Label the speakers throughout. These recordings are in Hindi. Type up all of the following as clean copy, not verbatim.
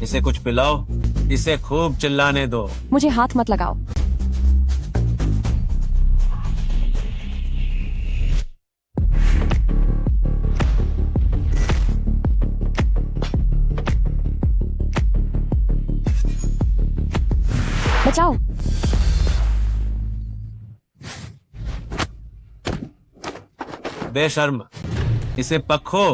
Speaker 1: इसे कुछ पिलाओ, इसे खूब चिल्लाने दो।
Speaker 2: मुझे हाथ मत लगाओ। बचाओ।
Speaker 1: बेशर्म, इसे पखो।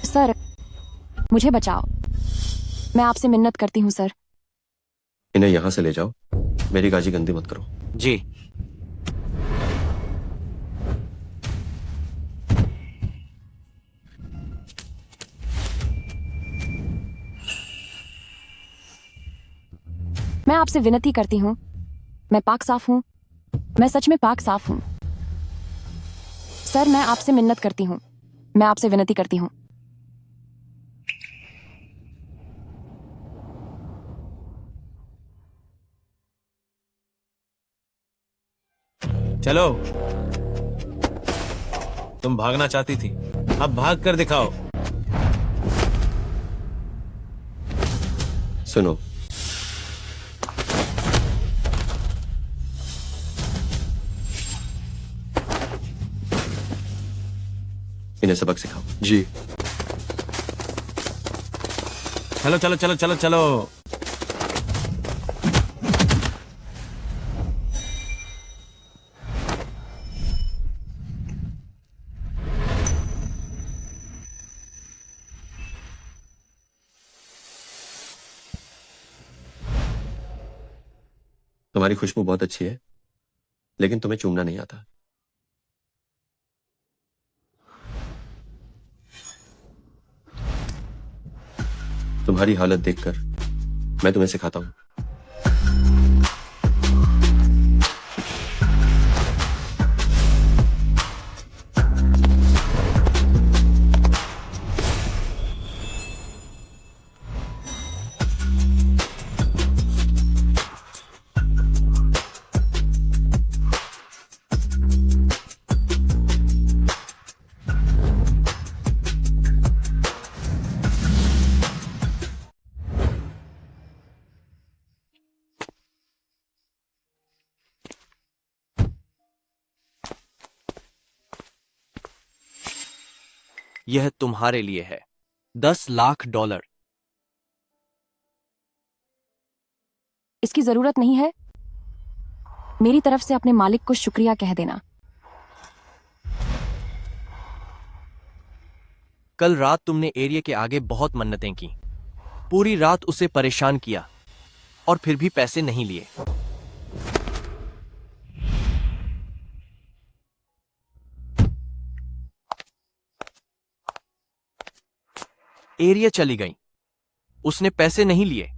Speaker 2: सर, मुझे बचाओ। मैं आपसे मिन्नत करती हूँ सर।
Speaker 3: इन्हें यहां से ले जाओ, मेरी गाजी गंदी मत करो।
Speaker 1: जी।
Speaker 2: मैं आपसे विनती करती हूँ। मैं पाक साफ हूँ। मैं सच में पाक साफ हूँ। सर, मैं आपसे मिन्नत करती हूँ। मैं आपसे विनती करती हूँ।
Speaker 1: चलो, तुम भागना चाहती थी, अब भाग कर दिखाओ।
Speaker 3: सुनो, इन्हें सबक सिखाओ।
Speaker 4: जी।
Speaker 1: चलो चलो चलो चलो चलो।
Speaker 3: तुम्हारी खुशबू बहुत अच्छी है, लेकिन तुम्हें चूमना नहीं आता। तुम्हारी हालत देखकर मैं तुम्हें सिखाता हूं।
Speaker 5: यह तुम्हारे लिए है। 10 लाख डॉलर।
Speaker 2: इसकी जरूरत नहीं है। मेरी तरफ से अपने मालिक को शुक्रिया कह देना।
Speaker 5: कल रात तुमने एरिया के आगे बहुत मन्नतें की, पूरी रात उसे परेशान किया और फिर भी पैसे नहीं लिए। एरिया चली गई, उसने पैसे नहीं लिए।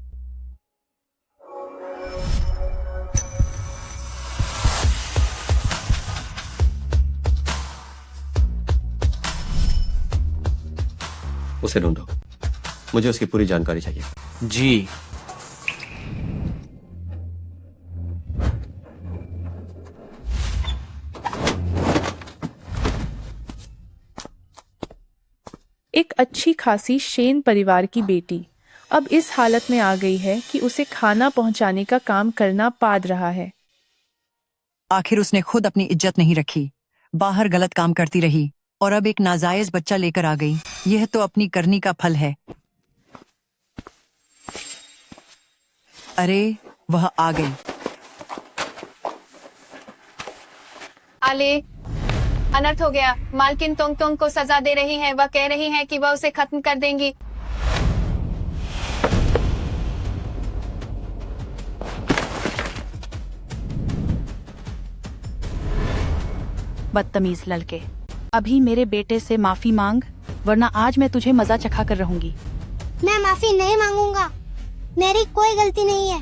Speaker 3: उसे ढूंढो, मुझे उसकी पूरी जानकारी चाहिए।
Speaker 5: जी।
Speaker 6: एक अच्छी खासी शेन परिवार की बेटी अब इस हालत में आ गई है कि उसे खाना पहुंचाने का काम करना पाद रहा है।
Speaker 7: आखिर उसने खुद अपनी इज्जत नहीं रखी, बाहर गलत काम करती रही और अब एक नाजायज बच्चा लेकर आ गई। यह तो अपनी करनी का फल है। अरे, वह आ गई।
Speaker 8: आले, अनर्थ हो गया। मालकिन तोंग तोंग को सजा दे रही है। वह कह रही है कि वह उसे खत्म कर देंगी।
Speaker 9: बदतमीज लड़के, अभी मेरे बेटे से माफी मांग, वरना आज मैं तुझे मजा चखा कर रहूंगी।
Speaker 10: मैं माफी नहीं मांगूंगा, मेरी कोई गलती नहीं है।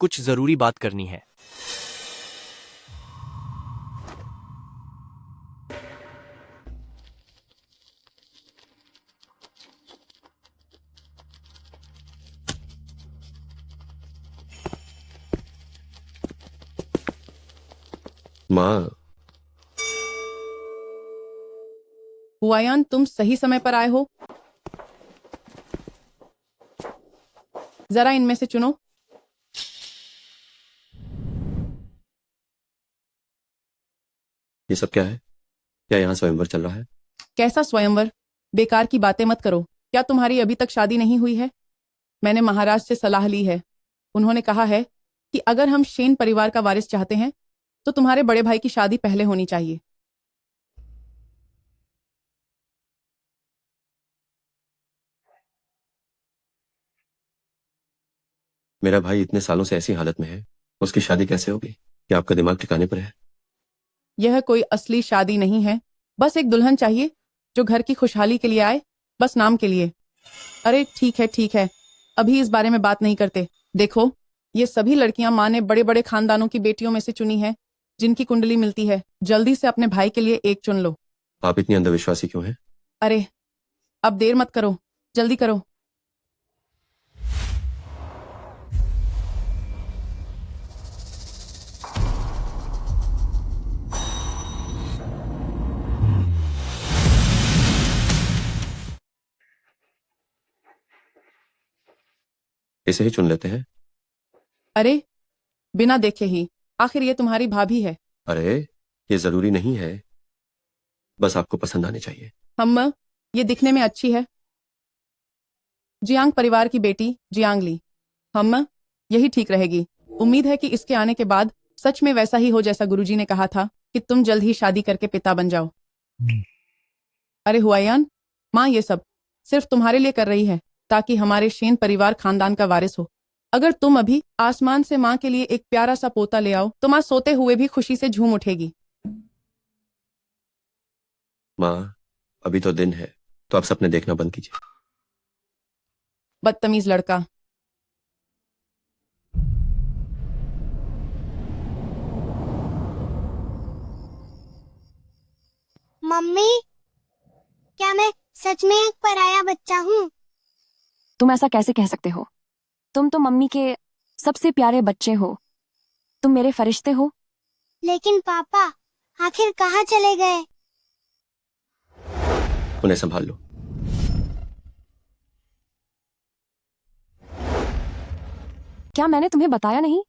Speaker 5: कुछ जरूरी बात करनी है।
Speaker 3: माँ,
Speaker 11: हुआयान, तुम सही समय पर आए हो। जरा इनमें से चुनो।
Speaker 3: ये सब क्या है? क्या यहाँ स्वयंवर चल रहा है?
Speaker 11: कैसा स्वयंवर? बेकार की बातें मत करो। क्या तुम्हारी अभी तक शादी नहीं हुई है? मैंने महाराज से सलाह ली है। उन्होंने कहा है कि अगर हम शेन परिवार का वारिस चाहते हैं तो तुम्हारे बड़े भाई की शादी पहले होनी चाहिए।
Speaker 3: मेरा भाई इतने सालों से ऐसी हालत में है, उसकी शादी कैसे होगी? क्या आपका दिमाग ठिकाने पर है?
Speaker 11: यह कोई असली शादी नहीं है। बस एक दुल्हन चाहिए जो घर की खुशहाली के लिए आए, बस नाम के लिए। अरे ठीक है ठीक है, अभी इस बारे में बात नहीं करते। देखो, ये सभी लड़कियां माँ ने बड़े बड़े खानदानों की बेटियों में से चुनी है जिनकी कुंडली मिलती है। जल्दी से अपने भाई के लिए एक चुन लो।
Speaker 3: आप इतनी अंधविश्वासी क्यों हैं?
Speaker 11: अरे अब देर मत करो, जल्दी करो।
Speaker 3: इसे ही चुन लेते हैं।
Speaker 11: अरे बिना देखे ही, आखिर ये तुम्हारी भाभी है।
Speaker 3: अरे ये जरूरी नहीं है, बस आपको पसंद आने चाहिए।
Speaker 11: हम ये दिखने में अच्छी है। जियांग परिवार की बेटी जियांग ली। हम यही ठीक रहेगी। उम्मीद है कि इसके आने के बाद सच में वैसा ही हो जैसा गुरुजी ने कहा था कि तुम जल्द ही शादी करके पिता बन जाओ। अरे हुआयान, माँ ये सब सिर्फ तुम्हारे लिए कर रही है ताकि हमारे शेन परिवार खानदान का वारिस हो। अगर तुम अभी आसमान से माँ के लिए एक प्यारा सा पोता ले आओ तो माँ सोते हुए भी खुशी से झूम उठेगी।
Speaker 3: माँ, अभी तो दिन है, तो आप सपने देखना बंद कीजिए।
Speaker 11: बदतमीज लड़का।
Speaker 4: मम्मी, क्या मैं सच में एक पराया बच्चा हूँ?
Speaker 2: तुम ऐसा कैसे कह सकते हो? तुम तो मम्मी के सबसे प्यारे बच्चे हो। तुम मेरे फरिश्ते हो।
Speaker 4: लेकिन पापा आखिर कहाँ चले गए?
Speaker 3: उन्हें संभाल लो।
Speaker 2: क्या मैंने तुम्हें बताया नहीं?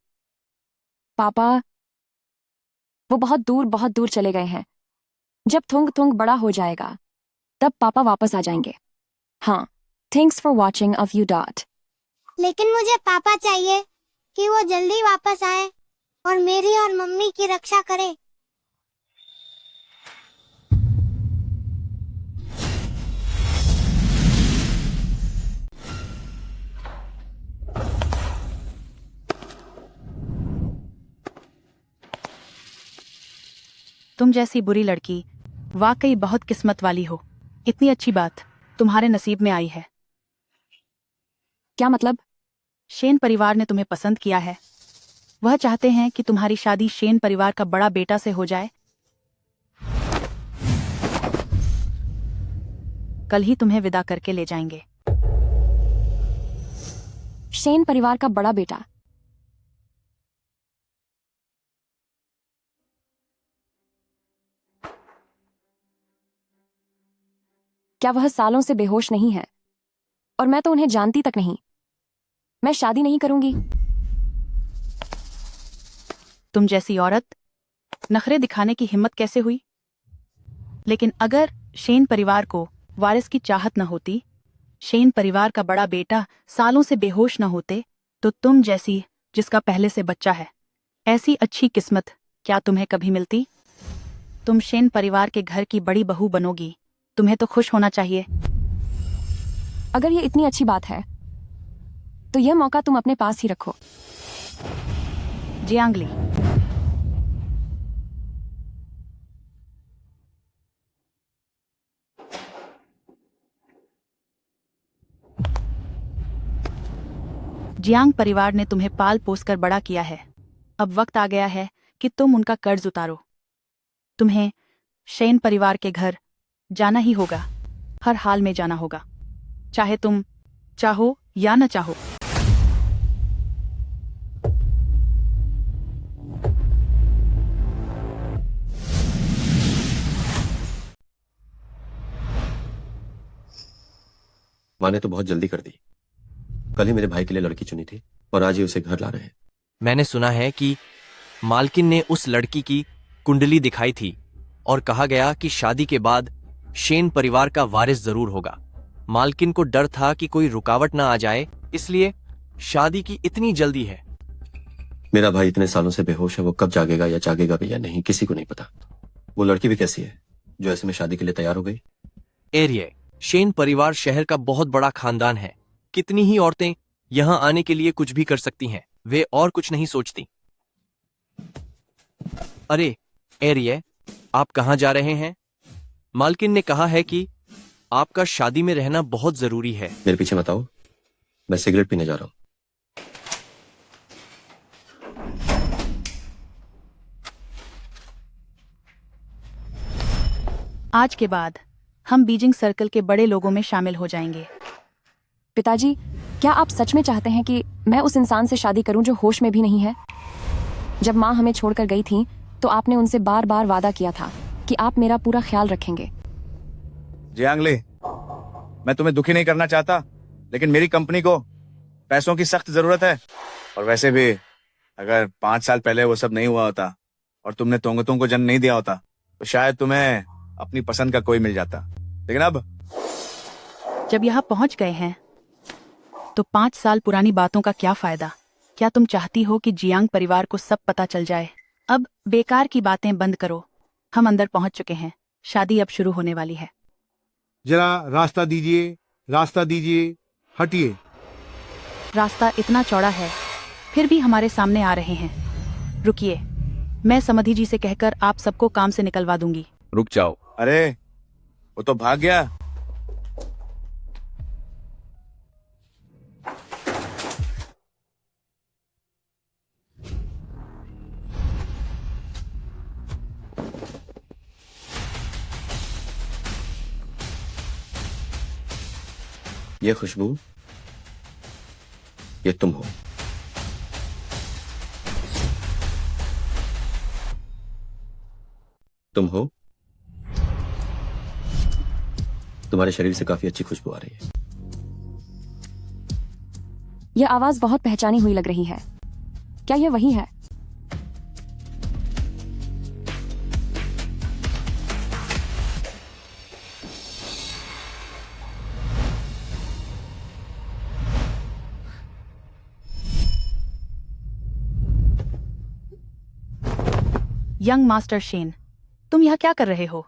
Speaker 2: पापा वो बहुत दूर चले गए हैं। जब थुंग थुंग बड़ा हो जाएगा तब पापा वापस आ जाएंगे। हाँ, thanks for watching of U dot.
Speaker 4: लेकिन मुझे पापा चाहिए कि वो जल्दी वापस आए और मेरी और मम्मी की रक्षा करे।
Speaker 9: तुम जैसी बुरी लड़की वाकई बहुत किस्मत वाली हो। इतनी अच्छी बात तुम्हारे नसीब में आई है।
Speaker 2: क्या मतलब?
Speaker 9: शेन परिवार ने तुम्हें पसंद किया है। वह चाहते हैं कि तुम्हारी शादी शेन परिवार का बड़ा बेटा से हो जाए। कल ही तुम्हें विदा करके ले जाएंगे।
Speaker 2: शेन परिवार का बड़ा बेटा? क्या वह सालों से बेहोश नहीं है? और मैं तो उन्हें जानती तक नहीं। मैं शादी नहीं करूंगी।
Speaker 9: तुम जैसी औरत नखरे दिखाने की हिम्मत कैसे हुई? लेकिन अगर शेन परिवार को वारिस की चाहत न होती, शेन परिवार का बड़ा बेटा सालों से बेहोश न होते, तो तुम जैसी जिसका पहले से बच्चा है, ऐसी अच्छी किस्मत क्या तुम्हें कभी मिलती? तुम शेन परिवार के घर की बड़ी बहू बनोगी। तुम्हें तो खुश होना चाहिए।
Speaker 2: अगर ये इतनी अच्छी बात है तो यह मौका तुम अपने पास ही रखो।
Speaker 9: जियांग ली, जियांग परिवार ने तुम्हें पाल पोस कर बड़ा किया है। अब वक्त आ गया है कि तुम उनका कर्ज उतारो। तुम्हें शेन परिवार के घर जाना ही होगा, हर हाल में जाना होगा, चाहे तुम चाहो या न चाहो।
Speaker 3: माँ ने तो बहुत जल्दी कर दी। कल ही मेरे भाई के लिए लड़की चुनी थी और आज ही उसे घर ला रहे हैं।
Speaker 5: मैंने सुना है कि मालकिन ने उस लड़की की कुंडली दिखाई थी और कहा गया कि शादी के बाद शेन परिवार का वारिस जरूर होगा। मालकिन को डर था कि कोई रुकावट ना आ जाए, इसलिए शादी की इतनी जल्दी है।
Speaker 3: मेरा भाई इतने सालों से बेहोश है, वो कब जागेगा या जागेगा भी या नहीं, किसी को नहीं पता। वो लड़की भी कैसी है जो ऐसे में शादी के लिए तैयार हो गई?
Speaker 5: एरिये, शेन परिवार शहर का बहुत बड़ा खानदान है। कितनी ही औरतें यहां आने के लिए कुछ भी कर सकती हैं, वे और कुछ नहीं सोचती। अरे एरिये, आप कहां जा रहे हैं? मालकिन ने कहा है कि आपका शादी में रहना बहुत जरूरी है।
Speaker 3: मेरे पीछे मत आओ, मैं सिगरेट पीने जा रहा हूं।
Speaker 9: आज के बाद हम बीजिंग सर्कल के बड़े लोगों में शामिल हो जाएंगे।
Speaker 2: पिताजी, क्या आप सच में चाहते हैं कि मैं उस इंसान से शादी करूं जो होश में भी नहीं है? जब माँ हमें छोड़कर गई थी तो आपने उनसे बार बार वादा किया था कि आप मेरा पूरा ख्याल रखेंगे।
Speaker 12: जियांग ली, मैं तुम्हें दुखी नहीं करना चाहता, लेकिन मेरी कंपनी को पैसों की सख्त जरूरत है। और वैसे भी अगर 5 साल पहले वो सब नहीं हुआ होता और तुमने तोंगतों को जन्म नहीं दिया होता तो शायद तुम्हें अपनी पसंद का कोई मिल जाता। लेकिन अब
Speaker 9: जब यहाँ पहुंच गए हैं तो 5 साल पुरानी बातों का क्या फायदा? क्या तुम चाहती हो कि जियांग परिवार को सब पता चल जाए? अब बेकार की बातें बंद करो। हम अंदर पहुंच चुके हैं, शादी अब शुरू होने वाली है।
Speaker 13: जरा रास्ता दीजिए, रास्ता दीजिए, हटिए।
Speaker 9: रास्ता इतना चौड़ा है, फिर भी हमारे सामने आ रहे हैं। रुकिए, मैं समधि जी से कहकर आप सबको काम से निकलवा दूंगी।
Speaker 10: रुक जाओ।
Speaker 12: अरे वो तो भाग गया।
Speaker 3: ये खुशबू, ये तुम हो। तुम हो? तुम्हारे शरीर से काफी अच्छी खुशबू आ रही है।
Speaker 2: यह आवाज बहुत पहचानी हुई लग रही है। क्या यह वही है?
Speaker 9: यंग मास्टर शेन, तुम यहाँ क्या कर रहे हो?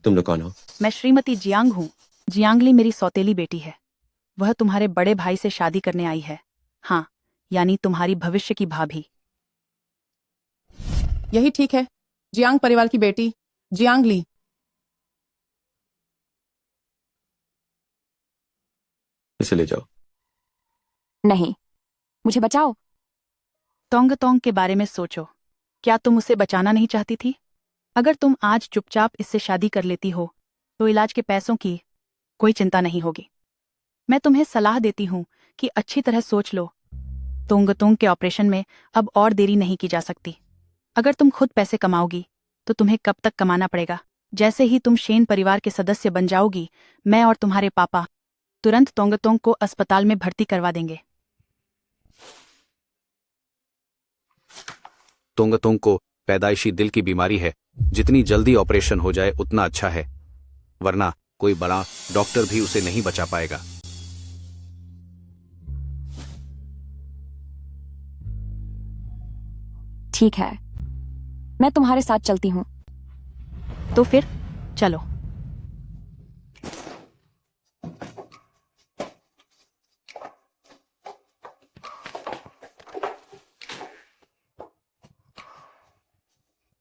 Speaker 3: तुम लोग कौन हो?
Speaker 9: मैं श्रीमती जियांग हूँ। जियांगली मेरी सौतेली बेटी है। वह तुम्हारे बड़े भाई से शादी करने आई है। हाँ, यानी तुम्हारी भविष्य की भाभी।
Speaker 11: यही ठीक है। जियांग परिवार की बेटी जियांग ली।
Speaker 3: इसे ले जाओ।
Speaker 2: नहीं, मुझे बचाओ।
Speaker 9: तोंग तोंग के बारे में सोचो। क्या तुम उसे बचाना नहीं चाहती थी? अगर तुम आज चुपचाप इससे शादी कर लेती हो तो इलाज के पैसों की कोई चिंता नहीं होगी। मैं तुम्हें सलाह देती हूँ कि अच्छी तरह सोच लो। तोंग के ऑपरेशन में अब और देरी नहीं की जा सकती। अगर तुम खुद पैसे कमाओगी तो तुम्हें कब तक कमाना पड़ेगा? जैसे ही तुम शेन परिवार के सदस्य बन जाओगी, मैं और तुम्हारे पापा तुरंत तोंग को अस्पताल में भर्ती करवा देंगे।
Speaker 10: तोंग को पैदाइशी दिल की बीमारी है। जितनी जल्दी ऑपरेशन हो जाए उतना अच्छा है, वरना कोई बड़ा डॉक्टर भी उसे नहीं बचा पाएगा।
Speaker 2: ठीक है, मैं तुम्हारे साथ चलती हूँ।
Speaker 9: तो फिर चलो।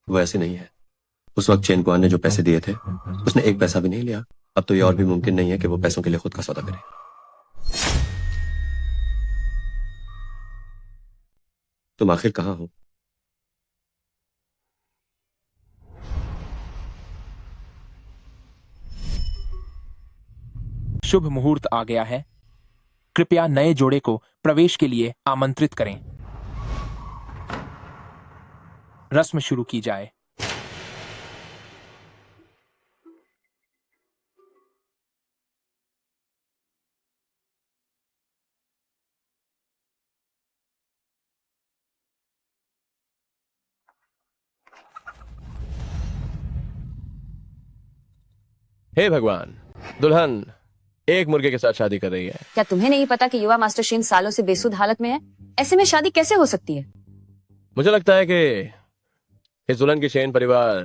Speaker 3: वो ऐसे नहीं है। उस वक्त चेन कुआन ने जो पैसे दिए थे उसने एक पैसा भी नहीं लिया। अब तो ये और भी मुमकिन नहीं है कि वो पैसों के लिए खुद का सौदा करे। तुम आखिर कहाँ हो?
Speaker 14: शुभ मुहूर्त आ गया है। कृपया नए जोड़े को प्रवेश के लिए आमंत्रित करें। रस्म शुरू की जाए।
Speaker 15: हे भगवान, दुल्हन एक मुर्गे के साथ शादी कर रही है।
Speaker 2: क्या तुम्हें नहीं पता कि युवा मास्टर शेन सालों से बेसुध हालत में है? ऐसे में शादी कैसे हो सकती है?
Speaker 15: मुझे लगता है कि इस दुल्हन की शेन परिवार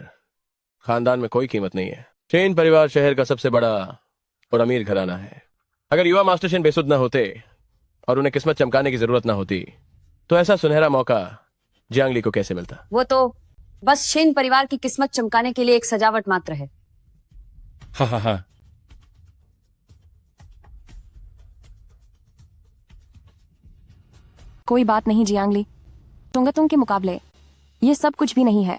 Speaker 15: खानदान में कोई कीमत नहीं है। शेन परिवार शहर का सबसे बड़ा और अमीर घराना है। अगर युवा मास्टर शेन बेसुध न होते और उन्हें किस्मत चमकाने की जरूरत न होती तो ऐसा सुनहरा मौका जियांगली को कैसे मिलता?
Speaker 2: वो तो बस शेन परिवार की किस्मत चमकाने के लिए एक सजावट मात्र है।
Speaker 15: हाँ।
Speaker 2: कोई बात नहीं जियांगली, तुंगतुंग के मुकाबले ये सब कुछ भी नहीं है।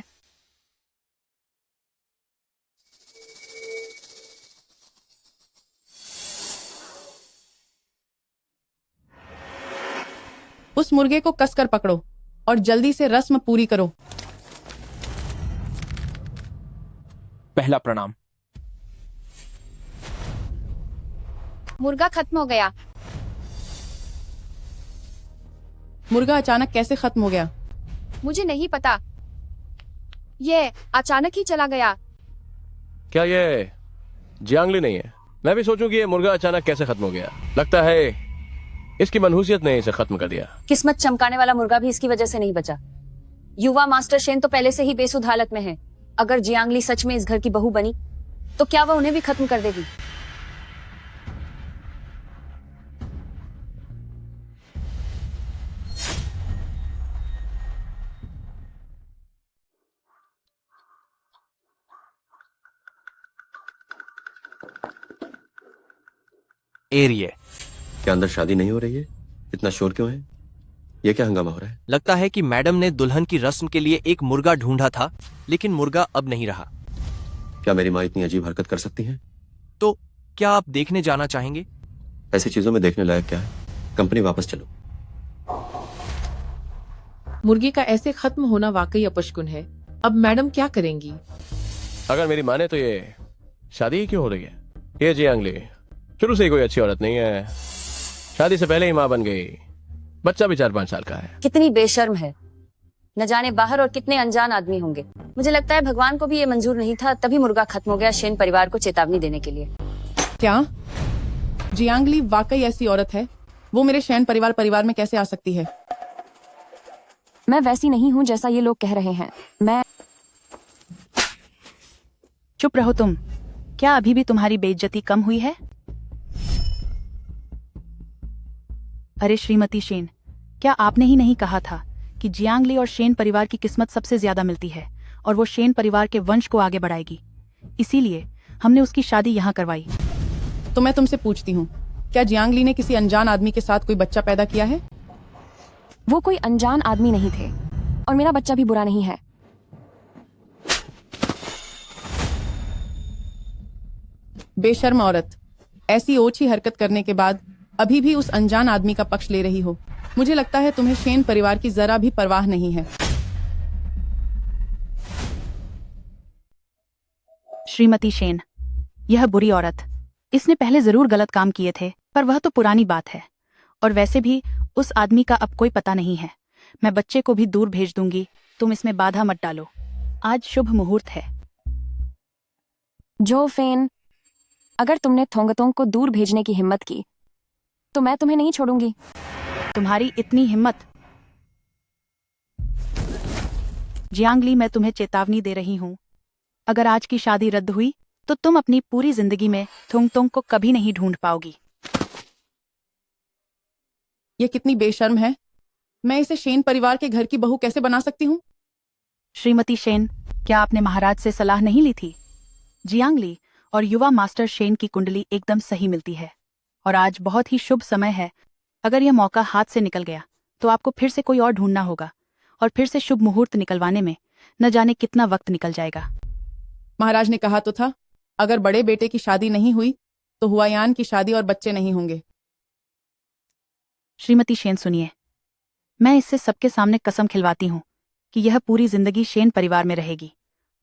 Speaker 11: उस मुर्गे को कसकर पकड़ो और जल्दी से रस्म पूरी करो।
Speaker 14: पहला प्रणाम।
Speaker 8: मुर्गा खत्म हो गया।
Speaker 11: मुर्गा अचानक कैसे खत्म हो गया?
Speaker 8: मुझे नहीं पता, ये अचानक ही चला गया।
Speaker 15: क्या ये जियांगली नहीं है? मैं भी सोचूं कि ये मुर्गा अचानक कैसे खत्म हो गया। लगता है इसकी मनहूसियत ने इसे खत्म कर दिया।
Speaker 2: किस्मत चमकाने वाला मुर्गा भी इसकी वजह से नहीं बचा। युवा मास्टर शेन तो पहले से ही बेसुध हालत में है। अगर जियांगली सच में इस घर की बहू बनी तो क्या वह उन्हें भी खत्म कर देगी?
Speaker 5: एरिए।
Speaker 3: क्या अंदर शादी नहीं हो रही है? इतना शोर क्यों है? ये क्या हंगामा हो रहा है?
Speaker 5: लगता है कि मैडम ने दुल्हन की रस्म के लिए एक मुर्गा ढूंढा था, लेकिन मुर्गा अब नहीं रहा।
Speaker 3: क्या मेरी माँ इतनी अजीब हरकत कर सकती है?
Speaker 5: तो क्या आप देखने जाना चाहेंगे?
Speaker 3: ऐसी चीजों में देखने लायक क्या है? कंपनी वापस चलो।
Speaker 16: मुर्गे का ऐसे खत्म होना वाकई अपशकुन है। अब मैडम क्या करेंगी?
Speaker 15: अगर मेरी माने तो ये शादी ही क्यों हो रही है? ये जियांगली शुरू से ही कोई अच्छी औरत नहीं है। शादी से पहले ही माँ बन गई। बच्चा भी 4-5 साल का है।
Speaker 2: कितनी बेशर्म है। न जाने बाहर और कितने अनजान आदमी होंगे। मुझे लगता है भगवान को भी ये मंजूर नहीं था, तभी मुर्गा खत्म हो गया शेन परिवार को चेतावनी देने के लिए।
Speaker 11: क्या जियांगली वाकई ऐसी औरत है? वो मेरे शैन परिवार में कैसे आ सकती है?
Speaker 2: मैं वैसी नहीं हूँ जैसा ये लोग कह रहे हैं। मैं
Speaker 9: चुप रहो तुम। क्या अभी भी तुम्हारी बेइज्जती कम हुई है? अरे श्रीमती शेन, क्या आपने ही नहीं कहा था कि जियांगली और शेन परिवार की किस्मत सबसे ज्यादा मिलती है और वो शेन परिवार के वंश को आगे बढ़ाएगी? इसीलिए हमने उसकी शादी यहाँ करवाई।
Speaker 11: तो मैं तुमसे पूछती हूँ, क्या जियांगली ने किसी अनजान आदमी के साथ कोई बच्चा पैदा किया है?
Speaker 2: वो कोई अनजान आदमी नहीं थे और मेरा बच्चा भी बुरा नहीं है।
Speaker 11: बेशर्म औरत, ऐसी ओछी हरकत करने के बाद अभी भी उस अनजान आदमी का पक्ष ले रही हो। मुझे लगता है तुम्हें शेन परिवार की जरा भी परवाह नहीं है।
Speaker 9: श्रीमती शेन, यह बुरी औरत, इसने पहले जरूर गलत काम किए थे, पर वह तो पुरानी बात है। और वैसे भी उस आदमी का अब कोई पता नहीं है। मैं बच्चे को भी दूर भेज दूंगी, तुम इसमें बाधा मत डालो। आज शुभ मुहूर्त है।
Speaker 2: जो फेन, अगर तुमने थोंगतोंग को दूर भेजने की हिम्मत की तो मैं तुम्हें नहीं छोड़ूंगी।
Speaker 9: तुम्हारी इतनी हिम्मत? जियांगली, मैं तुम्हें चेतावनी दे रही हूँ। अगर आज की शादी रद्द हुई तो तुम अपनी पूरी जिंदगी में थोंगतोंग को कभी नहीं ढूंढ पाओगी।
Speaker 11: ये कितनी बेशर्म है। मैं इसे शेन परिवार के घर की बहू कैसे बना सकती हूँ?
Speaker 9: श्रीमती शेन, क्या आपने महाराज से सलाह नहीं ली थी? जियांगली और युवा मास्टर शेन की कुंडली एकदम सही मिलती है और आज बहुत ही शुभ समय है। अगर यह मौका हाथ से निकल गया तो आपको फिर से कोई और ढूंढना होगा। और फिर से शुभ मुहूर्त निकलवाने में न जाने कितना वक्त निकल जाएगा।
Speaker 11: महाराज ने कहा तो था, अगर बड़े बेटे की शादी नहीं हुई तो हुआयान की शादी और बच्चे नहीं होंगे।
Speaker 9: श्रीमती शेन सुनिए, मैं इससे सबके सामने कसम खिलवाती हूँ कि यह पूरी जिंदगी शेन परिवार में रहेगी,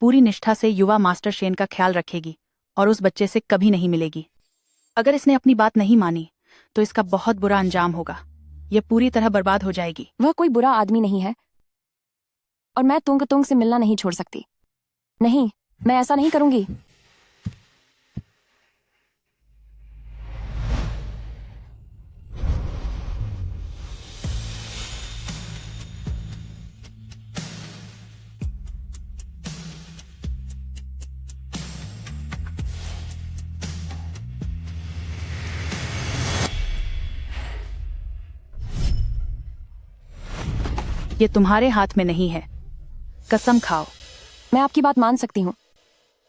Speaker 9: पूरी निष्ठा से युवा मास्टर शेन का ख्याल रखेगी और उस बच्चे से कभी नहीं मिलेगी। अगर इसने अपनी बात नहीं मानी तो इसका बहुत बुरा अंजाम होगा, यह पूरी तरह बर्बाद हो जाएगी।
Speaker 2: वह कोई बुरा आदमी नहीं है और मैं तुंग तुंग से मिलना नहीं छोड़ सकती। नहीं, मैं ऐसा नहीं करूंगी।
Speaker 9: ये तुम्हारे हाथ में नहीं है, कसम खाओ।
Speaker 2: मैं आपकी बात मान सकती हूँ,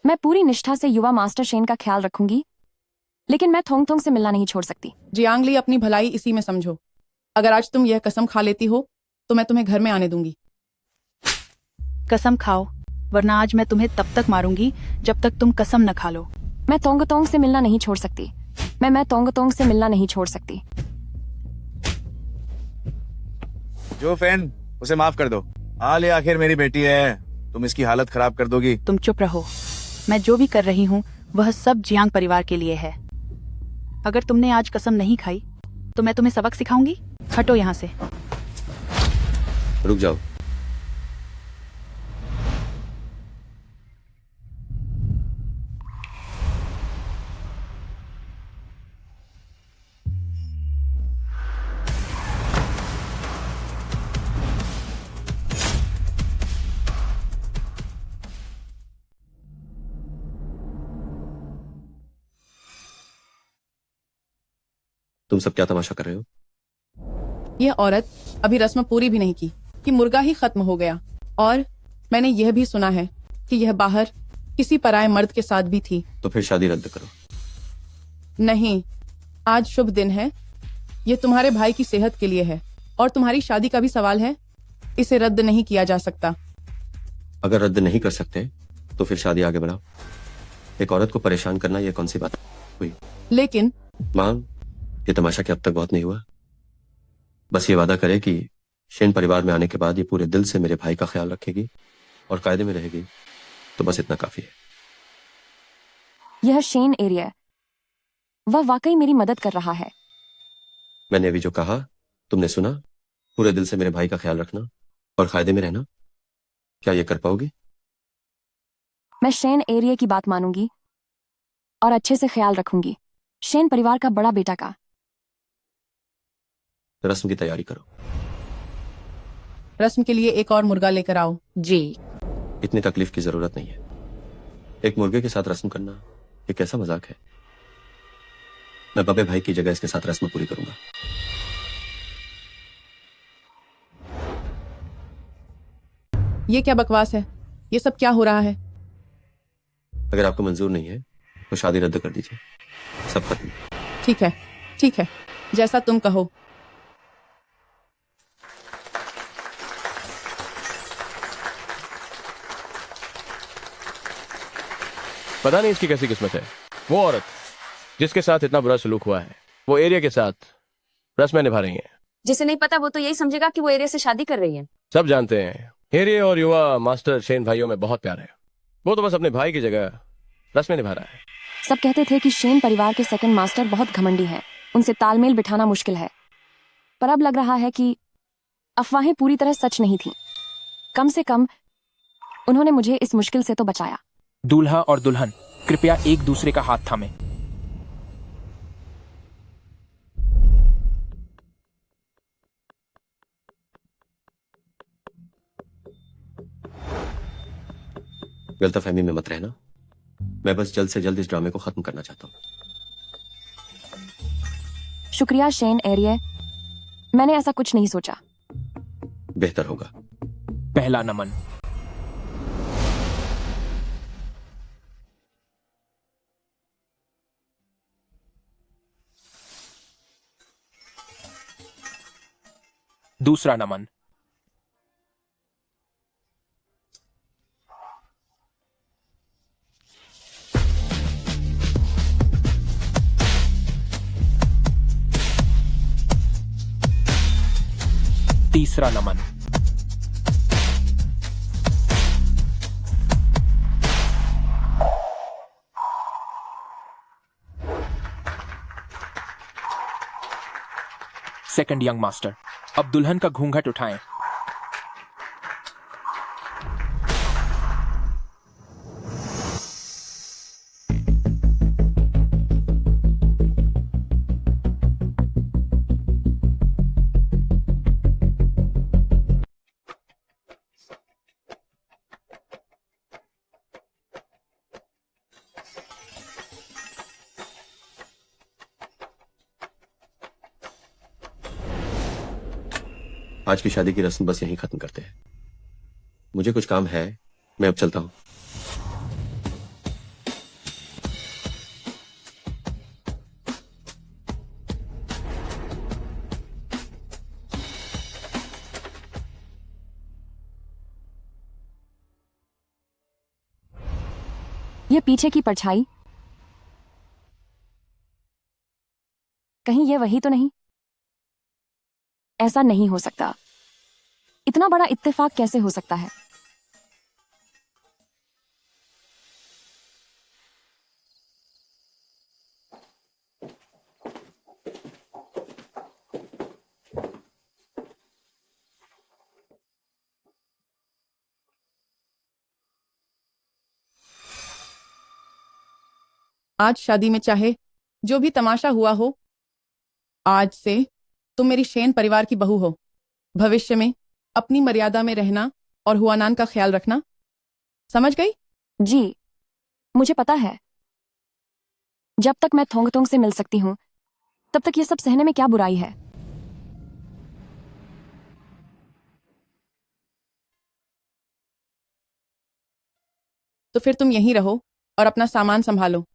Speaker 2: मैं पूरी निष्ठा से युवा मास्टर शेन का ख्याल रखूंगी, लेकिन मैं थोंग थोंग से मिलना नहीं छोड़ सकती।
Speaker 11: जियांगली, अपनी भलाई इसी में समझो। अगर आज तुम यह कसम खा लेती हो तो मैं तुम्हें घर में आने दूंगी।
Speaker 9: कसम खाओ, वरना आज मैं तुम्हें तब तक मारूंगी जब तक तुम कसम न खा लो।
Speaker 2: मैं तोंग तोंग से मिलना नहीं छोड़ सकती। मैं तोंग तोंग से मिलना नहीं छोड़ सकती।
Speaker 12: जो फैन, उसे माफ कर दो। ये आखिर मेरी बेटी है, तुम इसकी हालत खराब कर दोगी।
Speaker 9: तुम चुप रहो। मैं जो भी कर रही हूँ वह सब जियांग परिवार के लिए है। अगर तुमने आज कसम नहीं खाई तो मैं तुम्हें सबक सिखाऊंगी। हटो यहाँ से।
Speaker 3: रुक जाओ। तुम सब क्या तमाशा कर रहे हो?
Speaker 11: यह औरत अभी रस्म पूरी भी नहीं की कि मुर्गा ही खत्म हो गया। और मैंने यह भी सुना है कि यह बाहर किसी पराये मर्द के साथ भी थी।
Speaker 3: तो फिर शादी रद्द करो।
Speaker 11: नहीं, आज शुभ दिन है। यह तुम्हारे भाई की सेहत के लिए है और तुम्हारी शादी का भी सवाल है। इसे रद्द नहीं किया जा सकता।
Speaker 3: अगर रद्द नहीं कर सकते तो फिर शादी आगे बढ़ाओ। एक औरत को परेशान करना यह कौन सी बात हुई?
Speaker 11: लेकिन
Speaker 3: मां, ये तमाशा क्या अब तक बहुत नहीं हुआ? बस ये वादा करे कि शेन परिवार में आने के बाद ये पूरे दिल से मेरे भाई का ख्याल रखेगी और कायदे में रहेगी, तो बस इतना काफी है।
Speaker 2: यह शेन एरिया है। वह वाकई मेरी मदद कर रहा है।
Speaker 3: मैंने अभी जो कहा तुमने सुना? पूरे दिल से मेरे भाई का ख्याल रखना और कायदे में रहना। क्या ये कर पाओगी?
Speaker 2: मैं शेन एरिया की बात मानूंगी और अच्छे से ख्याल रखूंगी, शेन परिवार का बड़ा बेटा का।
Speaker 3: रस्म की तैयारी करो।
Speaker 11: रस्म के लिए एक और मुर्गा लेकर आओ। जी।
Speaker 3: इतनी तकलीफ की जरूरत नहीं है। एक मुर्गे के साथ रस्म करना ये कैसा मजाक है? मैं बबे भाई की जगह इसके साथ रस्म पूरी करूंगा।
Speaker 11: ये क्या बकवास है? ये सब क्या हो रहा है?
Speaker 3: अगर आपको मंजूर नहीं है तो शादी रद्द कर दीजिए, सब खत्म।
Speaker 11: ठीक है, ठीक है, जैसा तुम कहो।
Speaker 15: पता नहीं इसकी कैसी किस्मत है। वो औरत जिसके साथ इतना बुरा सलूक हुआ है, वो एरिया के साथ रस्में निभा रही हैं।
Speaker 2: जिसे नहीं पता वो तो यही समझेगा कि वो एरिया से शादी कर रही है।
Speaker 15: सब जानते हैं एरिया और युवा मास्टर शेन भाइयों में बहुत प्यार है। वो तो बस अपने भाई की जगह रस्में निभा रहा है।
Speaker 2: सब कहते थे कि शेन परिवार के सेकंड मास्टर बहुत घमंडी हैं, उनसे तालमेल बिठाना मुश्किल है। पर अब लग रहा है कि अफवाहें पूरी तरह सच नहीं थीं। कम से कम उन्होंने मुझे इस मुश्किल से तो बचाया।
Speaker 14: दूल्हा और दुल्हन कृपया एक दूसरे का हाथ थामें।
Speaker 3: गलतफहमी में मत रहना। मैं बस जल्द से जल्द इस ड्रामे को खत्म करना चाहता हूँ।
Speaker 2: शुक्रिया शेन एरिया, मैंने ऐसा कुछ नहीं सोचा।
Speaker 3: बेहतर होगा।
Speaker 14: पहला नमन। दूसरा नमन। तीसरा नमन। सेकंड यंग मास्टर, अब दुल्हन का घूंघट उठाएं।
Speaker 3: आज की शादी की रस्म बस यहीं खत्म करते हैं। मुझे कुछ काम है, मैं अब चलता हूं।
Speaker 2: ये पीछे की परछाई, कहीं ये वही तो नहीं? ऐसा नहीं हो सकता। इतना बड़ा इत्तेफाक कैसे हो सकता है?
Speaker 11: आज शादी में चाहे जो भी तमाशा हुआ हो, आज से तुम मेरी शेन परिवार की बहू हो। भविष्य में अपनी मर्यादा में रहना और हुआनान का ख्याल रखना, समझ गई?
Speaker 2: जी, मुझे पता है। जब तक मैं थोंग थोंग से मिल सकती हूँ, तब तक ये सब सहने में क्या बुराई है?
Speaker 11: तो फिर तुम यहीं रहो और अपना सामान संभालो।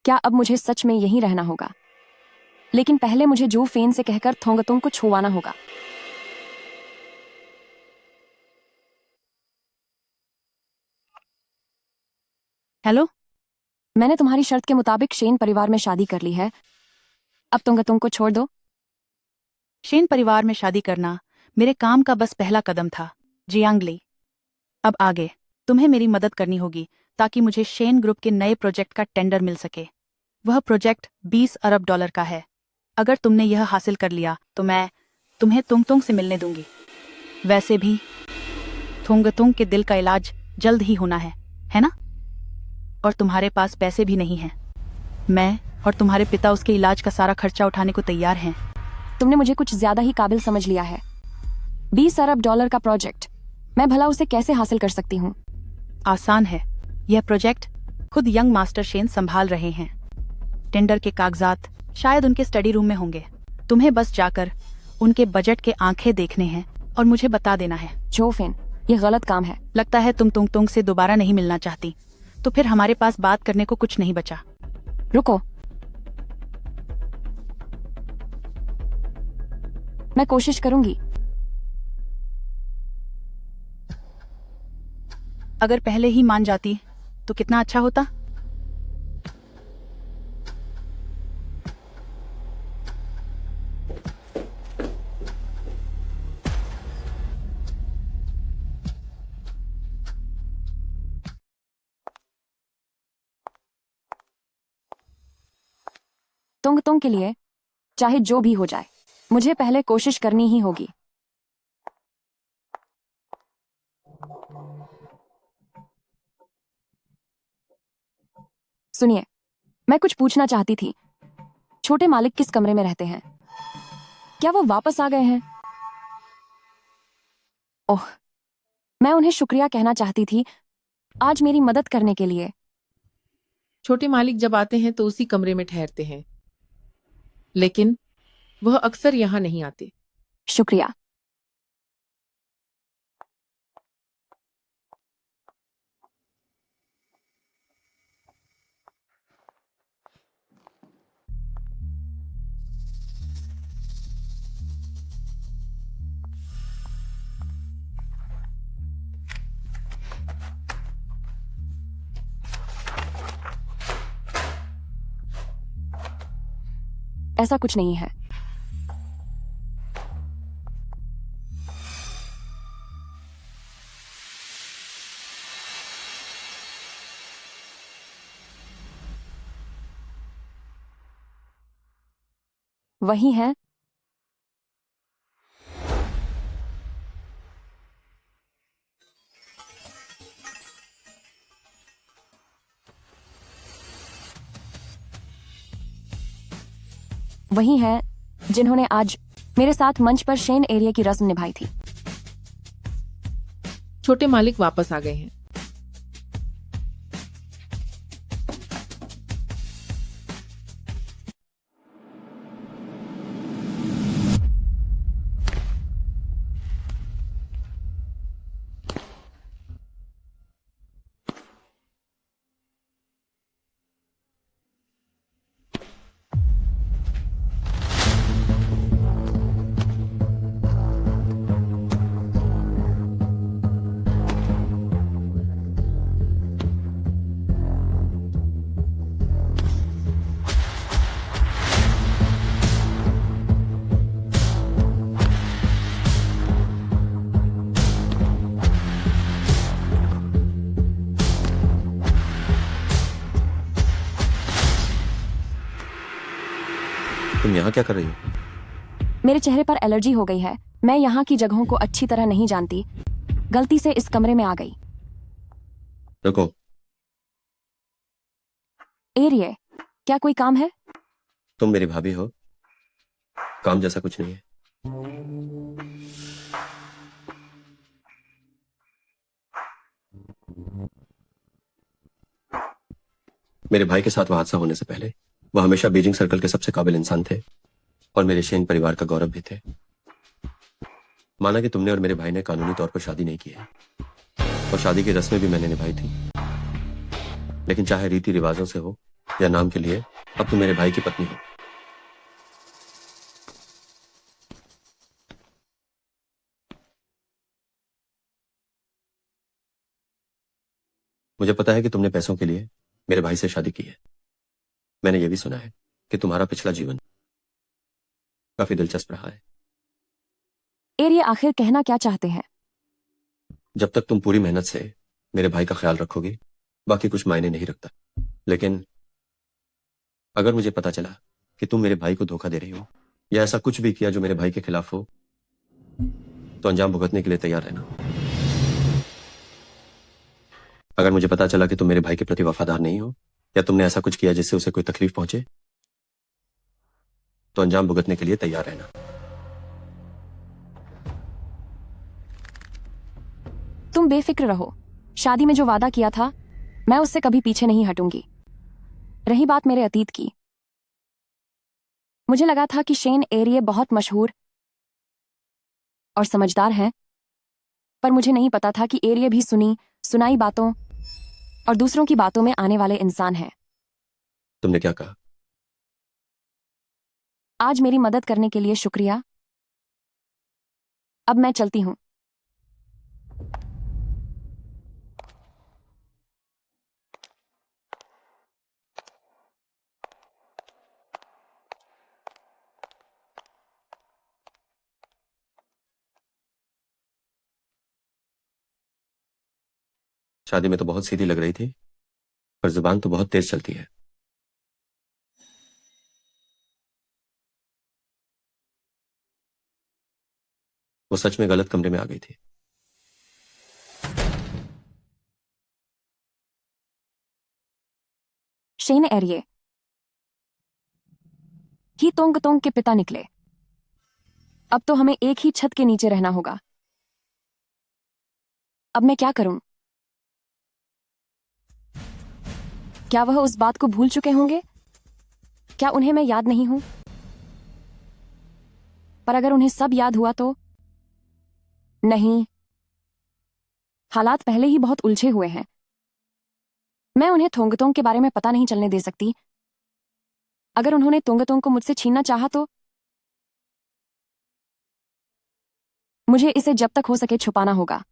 Speaker 2: क्या अब मुझे सच में यहीं रहना होगा? लेकिन पहले मुझे जू फेन से कहकर थोंगतोंग को छुवाना होगा।
Speaker 9: हेलो,
Speaker 2: मैंने तुम्हारी शर्त के मुताबिक शेन परिवार में शादी कर ली है। अब थोंगतोंग को छोड़ दो।
Speaker 9: शेन परिवार में शादी करना मेरे काम का बस पहला कदम था, जियांगली। अब आगे तुम्हें मेरी मदद करनी होगी ताकि मुझे शेन ग्रुप के नए प्रोजेक्ट का टेंडर मिल सके। वह प्रोजेक्ट 20 अरब डॉलर का है। अगर तुमने यह हासिल कर लिया तो मैं तुम्हें तुंगतुंग से मिलने दूंगी। वैसे भी थोंगतुंग के दिल का इलाज जल्द ही होना है ना? और तुम्हारे पास पैसे भी नहीं हैं। मैं और तुम्हारे पिता उसके इलाज का सारा खर्चा उठाने को तैयार हैं।
Speaker 2: तुमने मुझे कुछ ज्यादा ही काबिल समझ लिया है। 20 अरब डॉलर का प्रोजेक्ट, मैं भला उसे कैसे हासिल कर सकती हूँ?
Speaker 9: आसान है। यह प्रोजेक्ट खुद यंग मास्टर शेन संभाल रहे हैं। टेंडर के कागजात शायद उनके स्टडी रूम में होंगे। तुम्हें बस जाकर उनके बजट के आंखें देखने हैं और मुझे बता देना है।
Speaker 2: जोफिन, यह गलत काम है।
Speaker 9: लगता है तुम तुंग से दोबारा नहीं मिलना चाहती, तो फिर हमारे पास बात करने को कुछ नहीं बचा।
Speaker 2: रुको, मैं कोशिश करूंगी।
Speaker 9: अगर पहले ही मान जाती तो कितना अच्छा होता।
Speaker 2: तुंग के लिए चाहे जो भी हो जाए, मुझे पहले कोशिश करनी ही होगी। सुनिए, मैं कुछ पूछना चाहती थी। छोटे मालिक किस कमरे में रहते हैं? क्या वो वापस आ गए हैं? ओह, मैं उन्हें शुक्रिया कहना चाहती थी आज मेरी मदद करने के लिए।
Speaker 16: छोटे मालिक जब आते हैं तो उसी कमरे में ठहरते हैं, लेकिन वह अक्सर यहाँ नहीं आते।
Speaker 2: शुक्रिया। ऐसा कुछ नहीं है। वही है। वही है जिन्होंने आज मेरे साथ मंच पर शेन एरिया की रस्म निभाई थी।
Speaker 16: छोटे मालिक वापस आ गए हैं।
Speaker 3: तुम यहाँ क्या कर रही हो?
Speaker 2: मेरे चेहरे पर एलर्जी हो गई है। मैं यहाँ की जगहों को अच्छी तरह नहीं जानती। गलती से इस कमरे में आ गई।
Speaker 3: रुको।
Speaker 2: एरिये, क्या कोई काम है?
Speaker 3: तुम मेरी भाभी हो, काम जैसा कुछ नहीं है। मेरे भाई के साथ वह हादसा होने से पहले वह हमेशा बीजिंग सर्कल के सबसे काबिल इंसान थे और मेरे शेन परिवार का गौरव भी थे। माना कि तुमने और मेरे भाई ने कानूनी तौर पर शादी नहीं की है और शादी की रस्में भी मैंने निभाई थी, लेकिन चाहे रीति रिवाजों से हो या नाम के लिए, अब तुम मेरे भाई की पत्नी हो। मुझे पता है कि तुमने पैसों के लिए मेरे भाई से शादी की है। मैंने यह भी सुना है कि तुम्हारा पिछला जीवन काफी दिलचस्प रहा है।
Speaker 2: एरिये आखिर कहना क्या चाहते हैं?
Speaker 3: जब तक तुम पूरी मेहनत से मेरे भाई का ख्याल रखोगे, बाकी कुछ मायने नहीं रखता। लेकिन अगर मुझे पता चला कि तुम मेरे भाई को धोखा दे रही हो या ऐसा कुछ भी किया जो मेरे भाई के खिलाफ हो, तो अंजाम भुगतने के लिए तैयार रहना। अगर मुझे पता चला कि तुम मेरे भाई के प्रति वफादार नहीं हो या तुमने ऐसा कुछ किया जिससे उसे कोई तकलीफ पहुंचे, तो अंजाम भुगतने के लिए तैयार रहना।
Speaker 2: तुम बेफिक्र रहो। शादी में जो वादा किया था, मैं उससे कभी पीछे नहीं हटूंगी। रही बात मेरे अतीत की, मुझे लगा था कि शेन एरिये बहुत मशहूर और समझदार हैं, पर मुझे नहीं पता था कि एरिये भी सुनाई बातों और दूसरों की बातों में आने वाले इंसान हैं।
Speaker 3: तुमने क्या कहा?
Speaker 2: आज मेरी मदद करने के लिए शुक्रिया। अब मैं चलती हूं।
Speaker 3: शादी में तो बहुत सीधी लग रही थी, पर जुबान तो बहुत तेज चलती है। वो सच में गलत कमरे में आ गई थी।
Speaker 2: शेन एरिये ही तोंग तोंग के पिता निकले। अब तो हमें एक ही छत के नीचे रहना होगा। अब मैं क्या करूं? क्या वह उस बात को भूल चुके होंगे? क्या उन्हें मैं याद नहीं हूं? पर अगर उन्हें सब याद हुआ तो? नहीं, हालात पहले ही बहुत उलझे हुए हैं। मैं उन्हें थोंगतोंग के बारे में पता नहीं चलने दे सकती। अगर उन्होंने तोंगतोंग को मुझसे छीनना चाहा तो मुझे इसे जब तक हो सके छुपाना होगा।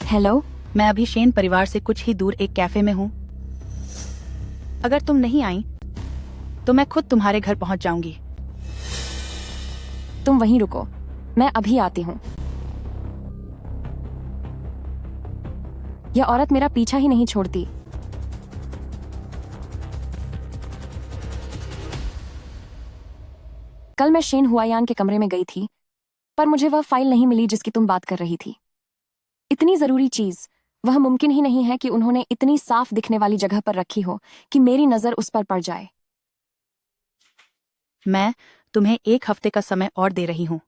Speaker 2: हेलो।
Speaker 9: मैं अभी शेन परिवार से कुछ ही दूर एक कैफे में हूँ। अगर तुम नहीं आई तो मैं खुद तुम्हारे घर पहुंच जाऊंगी।
Speaker 2: तुम वहीं रुको, मैं अभी आती हूँ। यह औरत मेरा पीछा ही नहीं छोड़ती। कल मैं शेन हुआयान के कमरे में गई थी, पर मुझे वह फाइल नहीं मिली जिसकी तुम बात कर रही थी। इतनी जरूरी चीज, वह मुमकिन ही नहीं है कि उन्होंने इतनी साफ दिखने वाली जगह पर रखी हो कि मेरी नजर उस पर पड़ जाए।
Speaker 9: मैं तुम्हें 1 हफ्ते का समय और दे रही हूँ।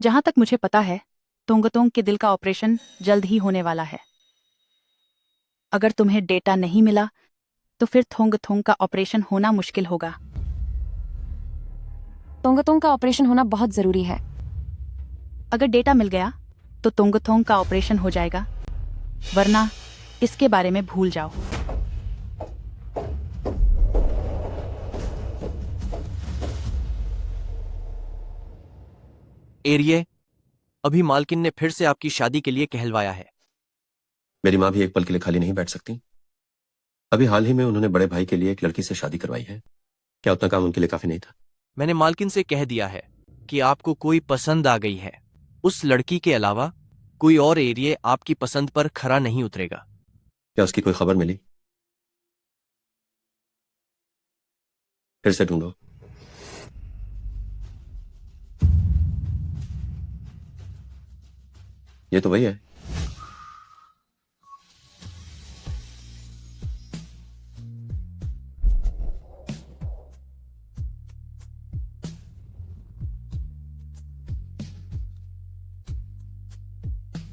Speaker 9: जहां तक मुझे पता है, तोंगतोंग के दिल का ऑपरेशन जल्द ही होने वाला है। अगर तुम्हें डेटा नहीं मिला तो फिर थोंगथोंग का ऑपरेशन होना मुश्किल होगा।
Speaker 2: तोंगतोंग का ऑपरेशन होना बहुत जरूरी है।
Speaker 9: अगर डेटा मिल गया तो तोंगथोंग का ऑपरेशन हो जाएगा, वरना इसके बारे में भूल जाओ।
Speaker 5: एरिये, अभी मालकिन ने फिर से आपकी शादी के लिए कहलवाया है।
Speaker 3: मेरी माँ भी एक पल के लिए खाली नहीं बैठ सकती। अभी हाल ही में उन्होंने बड़े भाई के लिए एक लड़की से शादी करवाई है। क्या उतना काम उनके लिए काफी नहीं था?
Speaker 5: मैंने मालकिन से कह दिया है कि आपको कोई पसंद आ गई है। उस लड़की के अलावा कोई और एरिये आपकी पसंद पर खरा नहीं उतरेगा।
Speaker 3: क्या उसकी कोई खबर मिली? फिर से ढूंढो। ये तो वही है।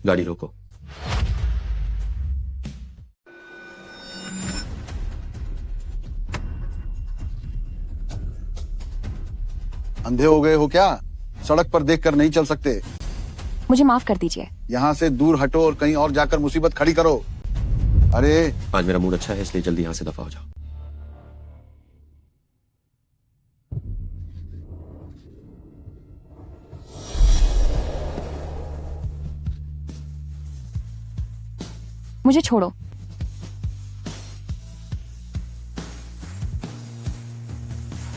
Speaker 3: गाड़ी रोको।
Speaker 17: अंधे हो गए हो क्या? सड़क पर देखकर नहीं चल सकते।
Speaker 2: मुझे माफ कर दीजिए।
Speaker 17: यहाँ से दूर हटो और कहीं और जाकर मुसीबत खड़ी करो। अरे
Speaker 3: आज मेरा मूड अच्छा है, इसलिए जल्दी यहां से दफा हो जाओ।
Speaker 2: मुझे छोड़ो।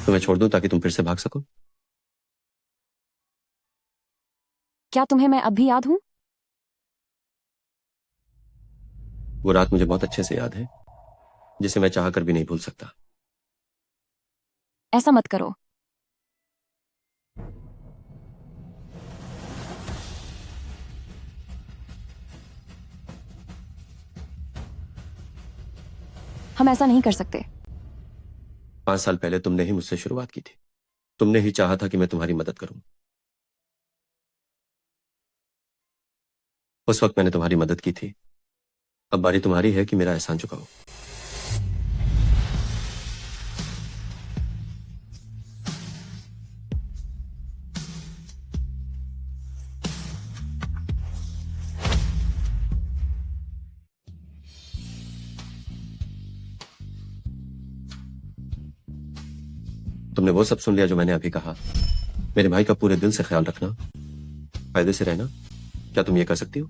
Speaker 3: तुम्हें छोड़ दूं ताकि तुम फिर से भाग सको?
Speaker 2: क्या तुम्हें मैं अब भी याद हूं?
Speaker 3: वो रात मुझे बहुत अच्छे से याद है, जिसे मैं चाह कर भी नहीं भूल सकता।
Speaker 2: ऐसा मत करो। हम ऐसा नहीं कर सकते।
Speaker 3: 5 साल पहले तुमने ही मुझसे शुरुआत की थी। तुमने ही चाहा था कि मैं तुम्हारी मदद करूं। उस वक्त मैंने तुम्हारी मदद की थी। अब बारी तुम्हारी है कि मेरा एहसान चुकाओ। तुमने वो सब सुन लिया जो मैंने अभी कहा। मेरे भाई का पूरे दिल से ख्याल रखना, फायदे से रहना। क्या तुम ये कर सकती हो?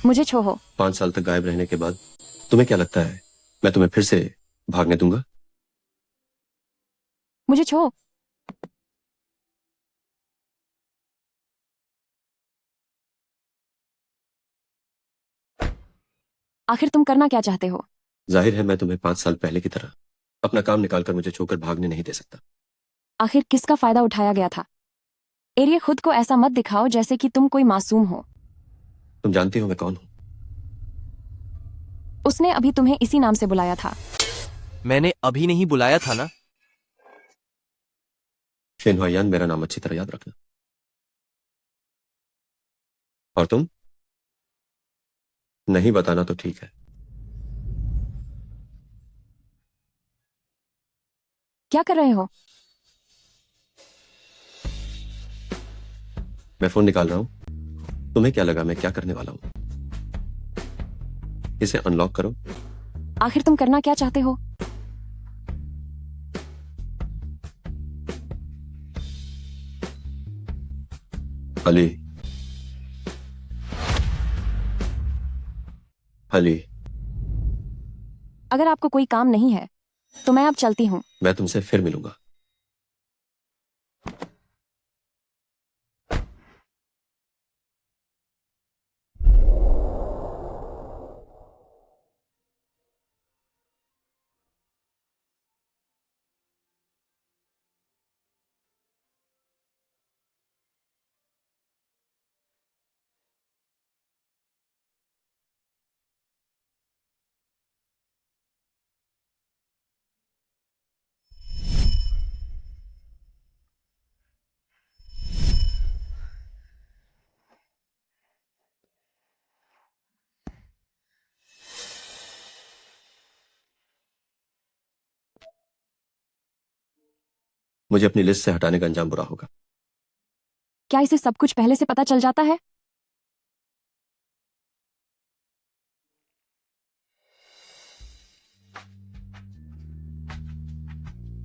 Speaker 2: मुझे छोड़ो।
Speaker 3: 5 साल तक गायब रहने के बाद तुम्हें क्या लगता है मैं तुम्हें फिर से भागने दूंगा?
Speaker 2: मुझे छोड़ो। आखिर तुम करना क्या चाहते हो?
Speaker 3: जाहिर है मैं तुम्हें 5 साल पहले की तरह अपना काम निकालकर मुझे छोड़कर भागने नहीं दे सकता।
Speaker 2: आखिर किसका फायदा उठाया गया था? एरिया, खुद को ऐसा मत दिखाओ जैसे कि तुम कोई मासूम हो।
Speaker 3: तुम जानती हो मैं कौन हूं।
Speaker 2: उसने अभी तुम्हें इसी नाम से बुलाया था।
Speaker 5: मैंने अभी नहीं बुलाया था ना।
Speaker 3: शेन हुआयान मेरा नाम अच्छी तरह याद रखना। और तुम नहीं बताना तो ठीक है।
Speaker 2: क्या कर रहे हो?
Speaker 3: मैं फोन निकाल रहा हूं। तुम्हें क्या लगा मैं क्या करने वाला हूं? इसे अनलॉक करो।
Speaker 2: आखिर तुम करना क्या चाहते हो?
Speaker 3: अली, अली,
Speaker 2: अगर आपको कोई काम नहीं है तो मैं अब चलती हूँ।
Speaker 3: मैं तुमसे फिर मिलूंगा। मुझे अपनी लिस्ट से हटाने का अंजाम बुरा होगा।
Speaker 2: क्या इसे सब कुछ पहले से पता चल जाता है?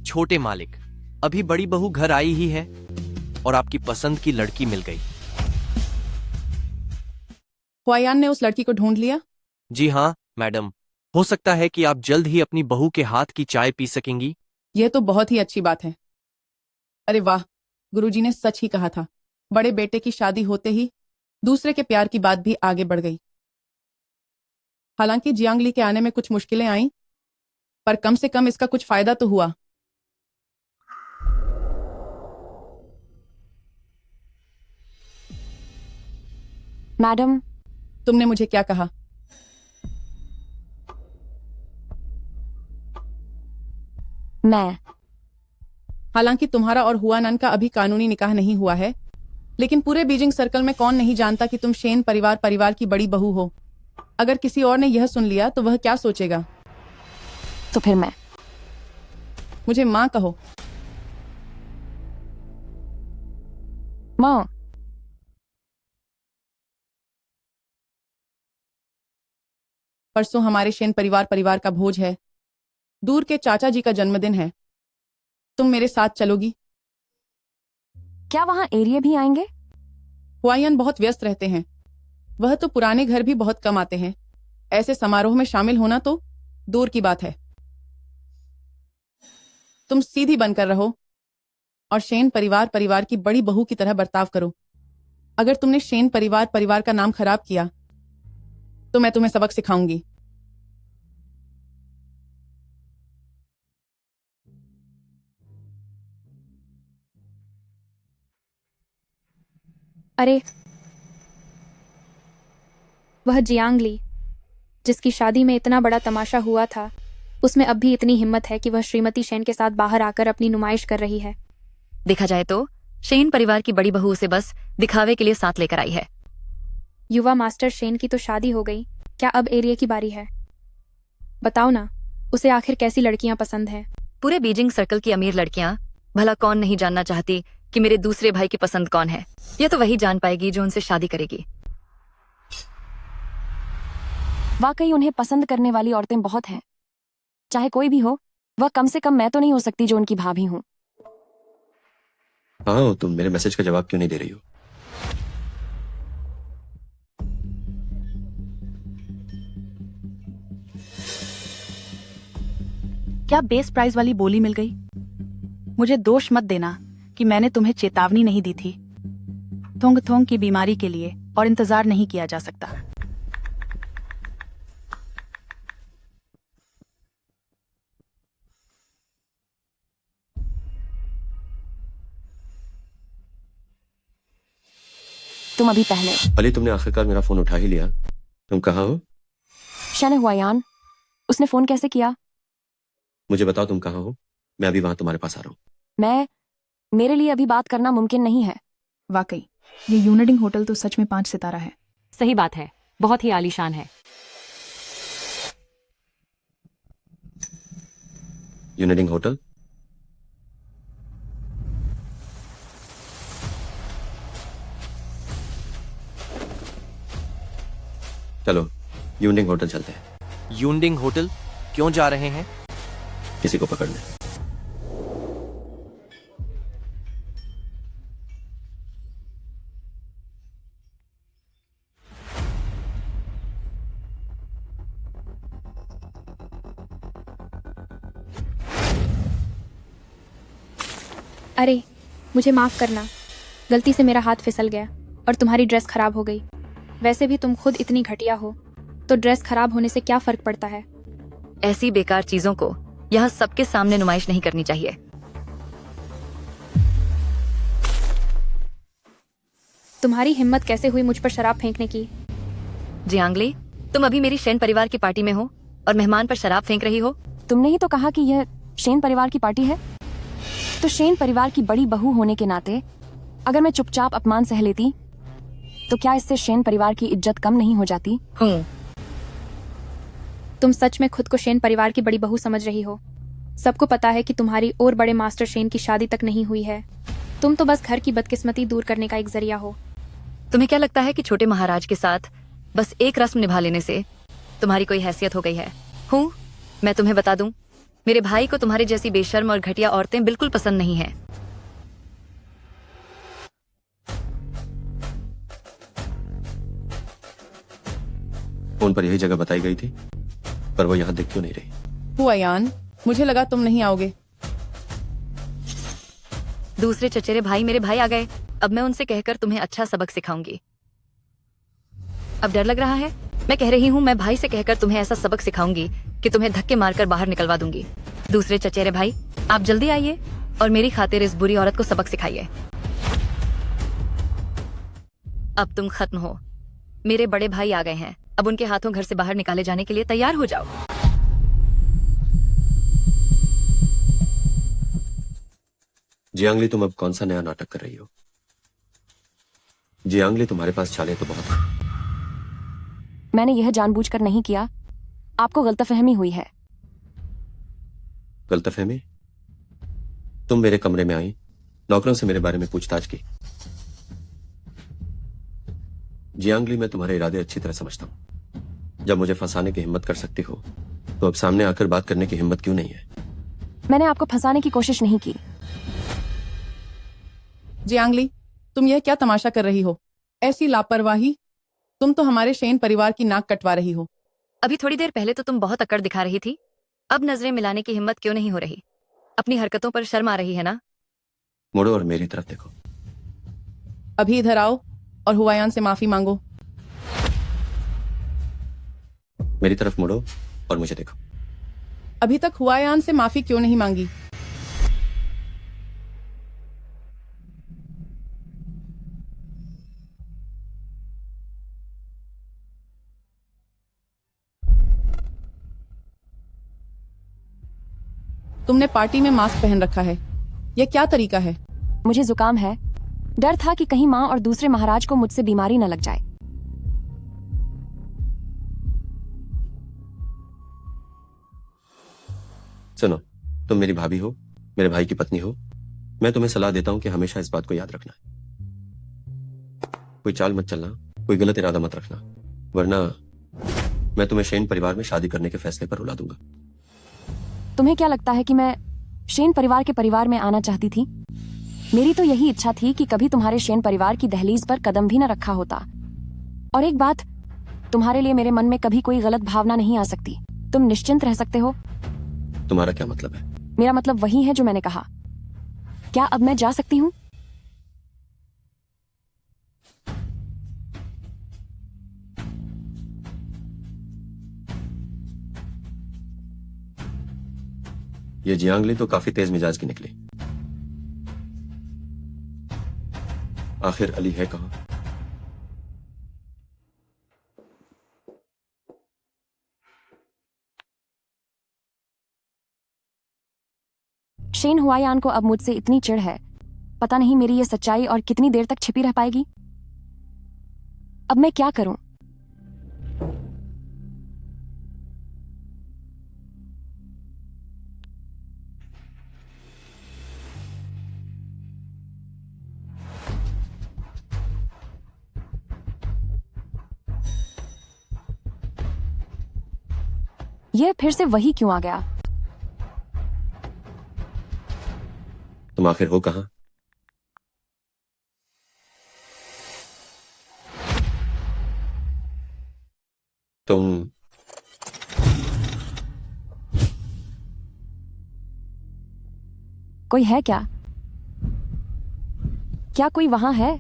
Speaker 5: छोटे मालिक, अभी बड़ी बहू घर आई ही है और आपकी पसंद की लड़की मिल गई।
Speaker 11: हुआयान ने उस लड़की को ढूंढ लिया?
Speaker 5: जी हाँ मैडम, हो सकता है कि आप जल्द ही अपनी बहू के हाथ की चाय पी सकेंगी।
Speaker 11: यह तो बहुत ही अच्छी बात है। अरे वाह, गुरुजी ने सच ही कहा था। बड़े बेटे की शादी होते ही दूसरे के प्यार की बात भी आगे बढ़ गई। हालांकि जियांगली के आने में कुछ मुश्किलें आईं, पर कम से कम इसका कुछ फायदा तो हुआ।
Speaker 2: मैडम,
Speaker 11: तुमने मुझे क्या कहा?
Speaker 2: मैं।
Speaker 11: हालांकि तुम्हारा और हुआनन का अभी कानूनी निकाह नहीं हुआ है, लेकिन पूरे बीजिंग सर्कल में कौन नहीं जानता कि तुम शेन परिवार की बड़ी बहू हो। अगर किसी और ने यह सुन लिया तो वह क्या सोचेगा?
Speaker 2: तो फिर मैं।
Speaker 11: मुझे माँ कहो।
Speaker 2: माँ।
Speaker 11: परसों हमारे शेन परिवार का भोज है। दूर के चाचा जी का जन्मदिन है। तुम मेरे साथ चलोगी?
Speaker 2: क्या वहां एरिया भी आएंगे?
Speaker 11: हुआयन बहुत व्यस्त रहते हैं। वह तो पुराने घर भी बहुत कम आते हैं। ऐसे समारोह में शामिल होना तो दूर की बात है। तुम सीधी बनकर रहो और शेन परिवार की बड़ी बहू की तरह बर्ताव करो। अगर तुमने शेन परिवार का नाम खराब किया तो मैं तुम्हें सबक सिखाऊंगी।
Speaker 8: अरे, वह जियांगली जिसकी शादी में इतना बड़ा तमाशा हुआ था, उसमें अब भी इतनी हिम्मत है कि वह श्रीमती शेन के साथ बाहर आकर अपनी नुमाइश कर रही है।
Speaker 18: देखा जाए तो शेन परिवार की बड़ी बहू उसे बस दिखावे के लिए साथ लेकर आई है।
Speaker 8: युवा मास्टर शेन की तो शादी हो गई, क्या अब एरिया की बारी है? बताओ ना, उसे आखिर कैसी लड़कियां पसंद हैं?
Speaker 18: पूरे बीजिंग सर्कल की अमीर लड़कियां, भला कौन नहीं जानना चाहती कि मेरे दूसरे भाई की पसंद कौन है। यह तो वही जान पाएगी जो उनसे शादी करेगी।
Speaker 2: वाकई उन्हें पसंद करने वाली औरतें बहुत हैं। चाहे कोई भी हो, वह कम से कम मैं तो नहीं हो सकती जो उनकी भाभी हूं।
Speaker 3: हाँ, तुम मेरे मैसेज का जवाब क्यों नहीं दे रही हो?
Speaker 9: क्या बेस प्राइस वाली बोली मिल गई? मुझे दोष मत देना कि मैंने तुम्हें चेतावनी नहीं दी थी। थोंग थोंग की बीमारी के लिए और इंतजार नहीं किया जा सकता।
Speaker 2: तुम अभी पहले।
Speaker 3: अली, तुमने आखिरकार मेरा फोन उठा ही लिया। तुम कहाँ हो?
Speaker 2: शन हुआयान, उसने फोन कैसे किया?
Speaker 3: मुझे बताओ तुम कहाँ हो। मैं अभी वहां तुम्हारे पास आ रहा हूँ।
Speaker 2: मेरे लिए अभी बात करना मुमकिन नहीं है।
Speaker 9: वाकई ये यूनिडिंग होटल तो सच में 5 सितारा है।
Speaker 19: सही बात है, बहुत ही आलीशान है।
Speaker 3: यूनिडिंग होटल? चलो यूनिडिंग होटल चलते हैं।
Speaker 5: यूनिडिंग होटल क्यों जा रहे हैं?
Speaker 3: किसी को पकड़ने।
Speaker 8: अरे मुझे माफ़ करना, गलती से मेरा हाथ फिसल गया और तुम्हारी ड्रेस खराब हो गई। वैसे भी तुम खुद इतनी घटिया हो, तो ड्रेस खराब होने से क्या फ़र्क पड़ता है।
Speaker 18: ऐसी बेकार चीजों को यहाँ सबके सामने नुमाइश नहीं करनी चाहिए।
Speaker 8: तुम्हारी हिम्मत कैसे हुई मुझ पर शराब फेंकने की।
Speaker 18: जियांगली, तुम अभी मेरी शेन परिवार की पार्टी में हो और मेहमान पर शराब फेंक रही हो।
Speaker 2: तुमने ही तो कहा कि यह शेन परिवार की पार्टी है, तो शेन परिवार की बड़ी बहू होने के नाते अगर मैं चुपचाप अपमान सह लेती तो क्या इससे शेन परिवार की इज्जत कम नहीं हो जाती?
Speaker 8: तुम सच में खुद को शेन परिवार की बड़ी बहू समझ रही हो। सबको पता है कि तुम्हारी और बड़े मास्टर शेन की शादी तक नहीं हुई है। तुम तो बस घर की बदकिस्मती दूर करने का एक जरिया हो।
Speaker 18: तुम्हें क्या लगता है कि छोटे महाराज के साथ बस एक रस्म निभा लेने से तुम्हारी कोई हैसियत हो गई है? मैं तुम्हें बता दूं, मेरे भाई को तुम्हारे जैसी बेशर्म और घटिया औरतें बिल्कुल पसंद नहीं है।
Speaker 3: फोन पर यही जगह बताई गई थी, पर वो यहाँ दिख क्यों नहीं रही?
Speaker 11: हुआयान, मुझे लगा तुम नहीं आओगे।
Speaker 18: दूसरे चचेरे भाई मेरे भाई आ गए। अब मैं उनसे कहकर तुम्हें अच्छा सबक सिखाऊंगी। अब डर लग रहा है? मैं कह रही हूँ, मैं भाई से कहकर तुम्हें ऐसा सबक सिखाऊंगी कि तुम्हें धक्के मारकर बाहर निकलवा दूंगी। दूसरे चचेरे भाई, आप जल्दी आइए और मेरी खातिर इस बुरी औरत को सबक सिखाइए। अब तुम खत्म हो। मेरे बड़े भाई आ गए हैं। अब उनके हाथों घर से बाहर निकाले जाने के लिए तैयार हो जाओ।
Speaker 3: जियांगली, तुम अब कौन सा नया नाटक कर रही हो? जियांगली, तुम्हारे पास चालें तो बहुत हैं।
Speaker 2: मैंने यह जानबूझकर नहीं किया, आपको गलतफहमी हुई है।
Speaker 3: गलतफहमी? तुम मेरे कमरे में आई, नौकरों से मेरे बारे में पूछताछ की। जियांगली, मैं तुम्हारे इरादे अच्छी तरह समझता हूं। जब मुझे फंसाने की हिम्मत कर सकती हो, तो अब सामने आकर बात करने की हिम्मत क्यों नहीं है?
Speaker 2: मैंने आपको फंसाने की कोशिश नहीं की।
Speaker 11: जियांगली, तुम यह क्या तमाशा कर रही हो? ऐसी लापरवाही! तुम तो हमारे शेन परिवार की नाक कटवा रही हो।
Speaker 18: अभी थोड़ी देर पहले तो तुम बहुत अकड़ दिखा रही थी, अब नजरें मिलाने की हिम्मत क्यों नहीं हो रही? अपनी हरकतों पर शर्म आ रही है ना?
Speaker 3: मुड़ो और मेरी तरफ देखो।
Speaker 11: अभी इधर आओ और हुआयान से माफी मांगो।
Speaker 3: मेरी तरफ मुड़ो और मुझे देखो।
Speaker 11: अभी तक हुआयान से माफी क्यों नहीं मांगी? तुमने पार्टी में मास्क पहन रखा है, यह क्या तरीका है?
Speaker 2: मुझे जुकाम है। डर था कि कहीं माँ और दूसरे महाराज को मुझसे बीमारी न लग जाए।
Speaker 3: सुनो, तुम मेरी भाभी हो, मेरे भाई की पत्नी हो। मैं तुम्हें सलाह देता हूं कि हमेशा इस बात को याद रखना। कोई चाल मत चलना, कोई गलत इरादा मत रखना, वरना मैं तुम्हें शेन परिवार में शादी करने के फैसले पर रुला दूंगा।
Speaker 2: तुम्हें क्या लगता है कि मैं शेन परिवार के परिवार में आना चाहती थी? मेरी तो यही इच्छा थी कि कभी तुम्हारे शेन परिवार की दहलीज पर कदम भी न रखा होता। और एक बात, तुम्हारे लिए मेरे मन में कभी कोई गलत भावना नहीं आ सकती। तुम निश्चिंत रह सकते हो।
Speaker 3: तुम्हारा क्या मतलब है?
Speaker 2: मेरा मतलब वही है जो मैंने कहा। क्या अब मैं जा सकती हूँ?
Speaker 3: ये जियांगली तो काफी तेज मिजाज की निकली। आखिर अली है कहां?
Speaker 2: शेन हुआयान को अब मुझसे इतनी चिढ़ है, पता नहीं मेरी ये सच्चाई और कितनी देर तक छिपी रह पाएगी। अब मैं क्या करूं? यह फिर से वही क्यों आ गया?
Speaker 3: तुम आखिर हो कहां? तुम
Speaker 2: कोई है क्या? क्या कोई वहां है?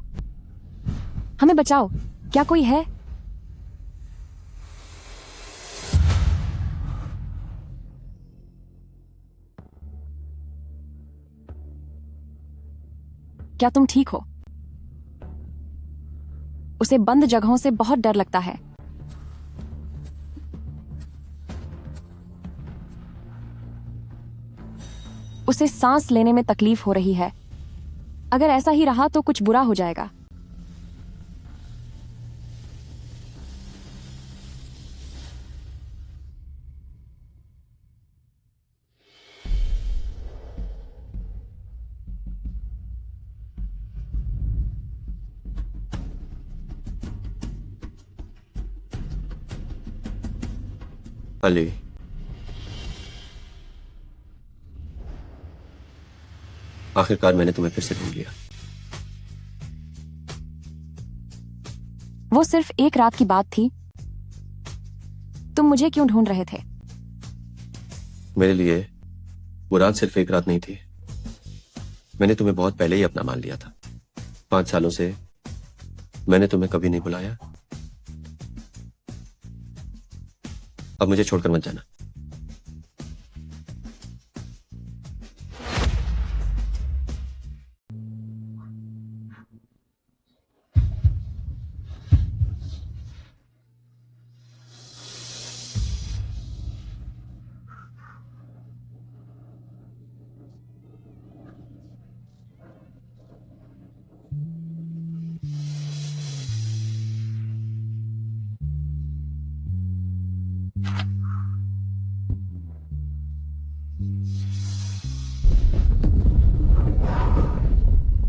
Speaker 2: हमें बचाओ, क्या कोई है? क्या तुम ठीक हो? उसे बंद जगहों से बहुत डर लगता है। उसे सांस लेने में तकलीफ हो रही है। अगर ऐसा ही रहा तो कुछ बुरा हो जाएगा।
Speaker 3: अली, आखिरकार मैंने तुम्हें फिर से ढूंढ लिया।
Speaker 2: वो सिर्फ एक रात की बात थी। तुम मुझे क्यों ढूंढ रहे थे?
Speaker 3: मेरे लिए वो रात सिर्फ एक रात नहीं थी। मैंने तुम्हें बहुत पहले ही अपना मान लिया था। 5 सालों से मैंने तुम्हें कभी नहीं बुलाया। अब मुझे छोड़कर मत जाना।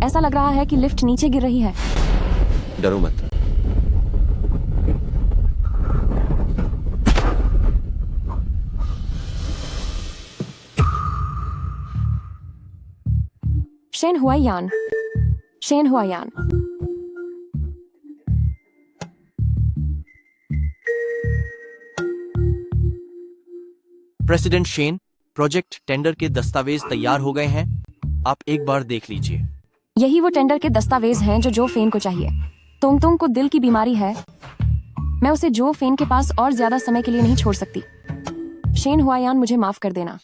Speaker 2: ऐसा लग रहा है कि लिफ्ट नीचे गिर रही है।
Speaker 3: डरो मत।
Speaker 2: Shen Huayan, Shen Huayan.
Speaker 5: President Shen, project tender के दस्तावेज तैयार हो गए हैं। आप एक बार देख लीजिए।
Speaker 2: यही वो टेंडर के दस्तावेज हैं जो फेन को चाहिए। तुंग को दिल की बीमारी है। मैं उसे जो फेन के पास और ज्यादा समय के लिए नहीं छोड़ सकती। शेन हुआयान, मुझे माफ कर देना।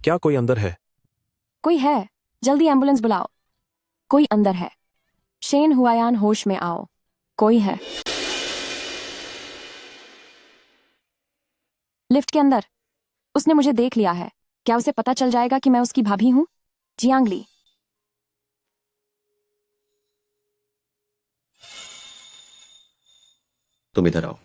Speaker 10: क्या कोई अंदर है?
Speaker 2: कोई है, जल्दी एम्बुलेंस बुलाओ। कोई अंदर है। शेन हुआयान, होश में आओ। कोई है लिफ्ट के अंदर। उसने मुझे देख लिया है। क्या उसे पता चल जाएगा कि मैं उसकी भाभी हूं? जियांगली।
Speaker 3: तुम इधर आओ।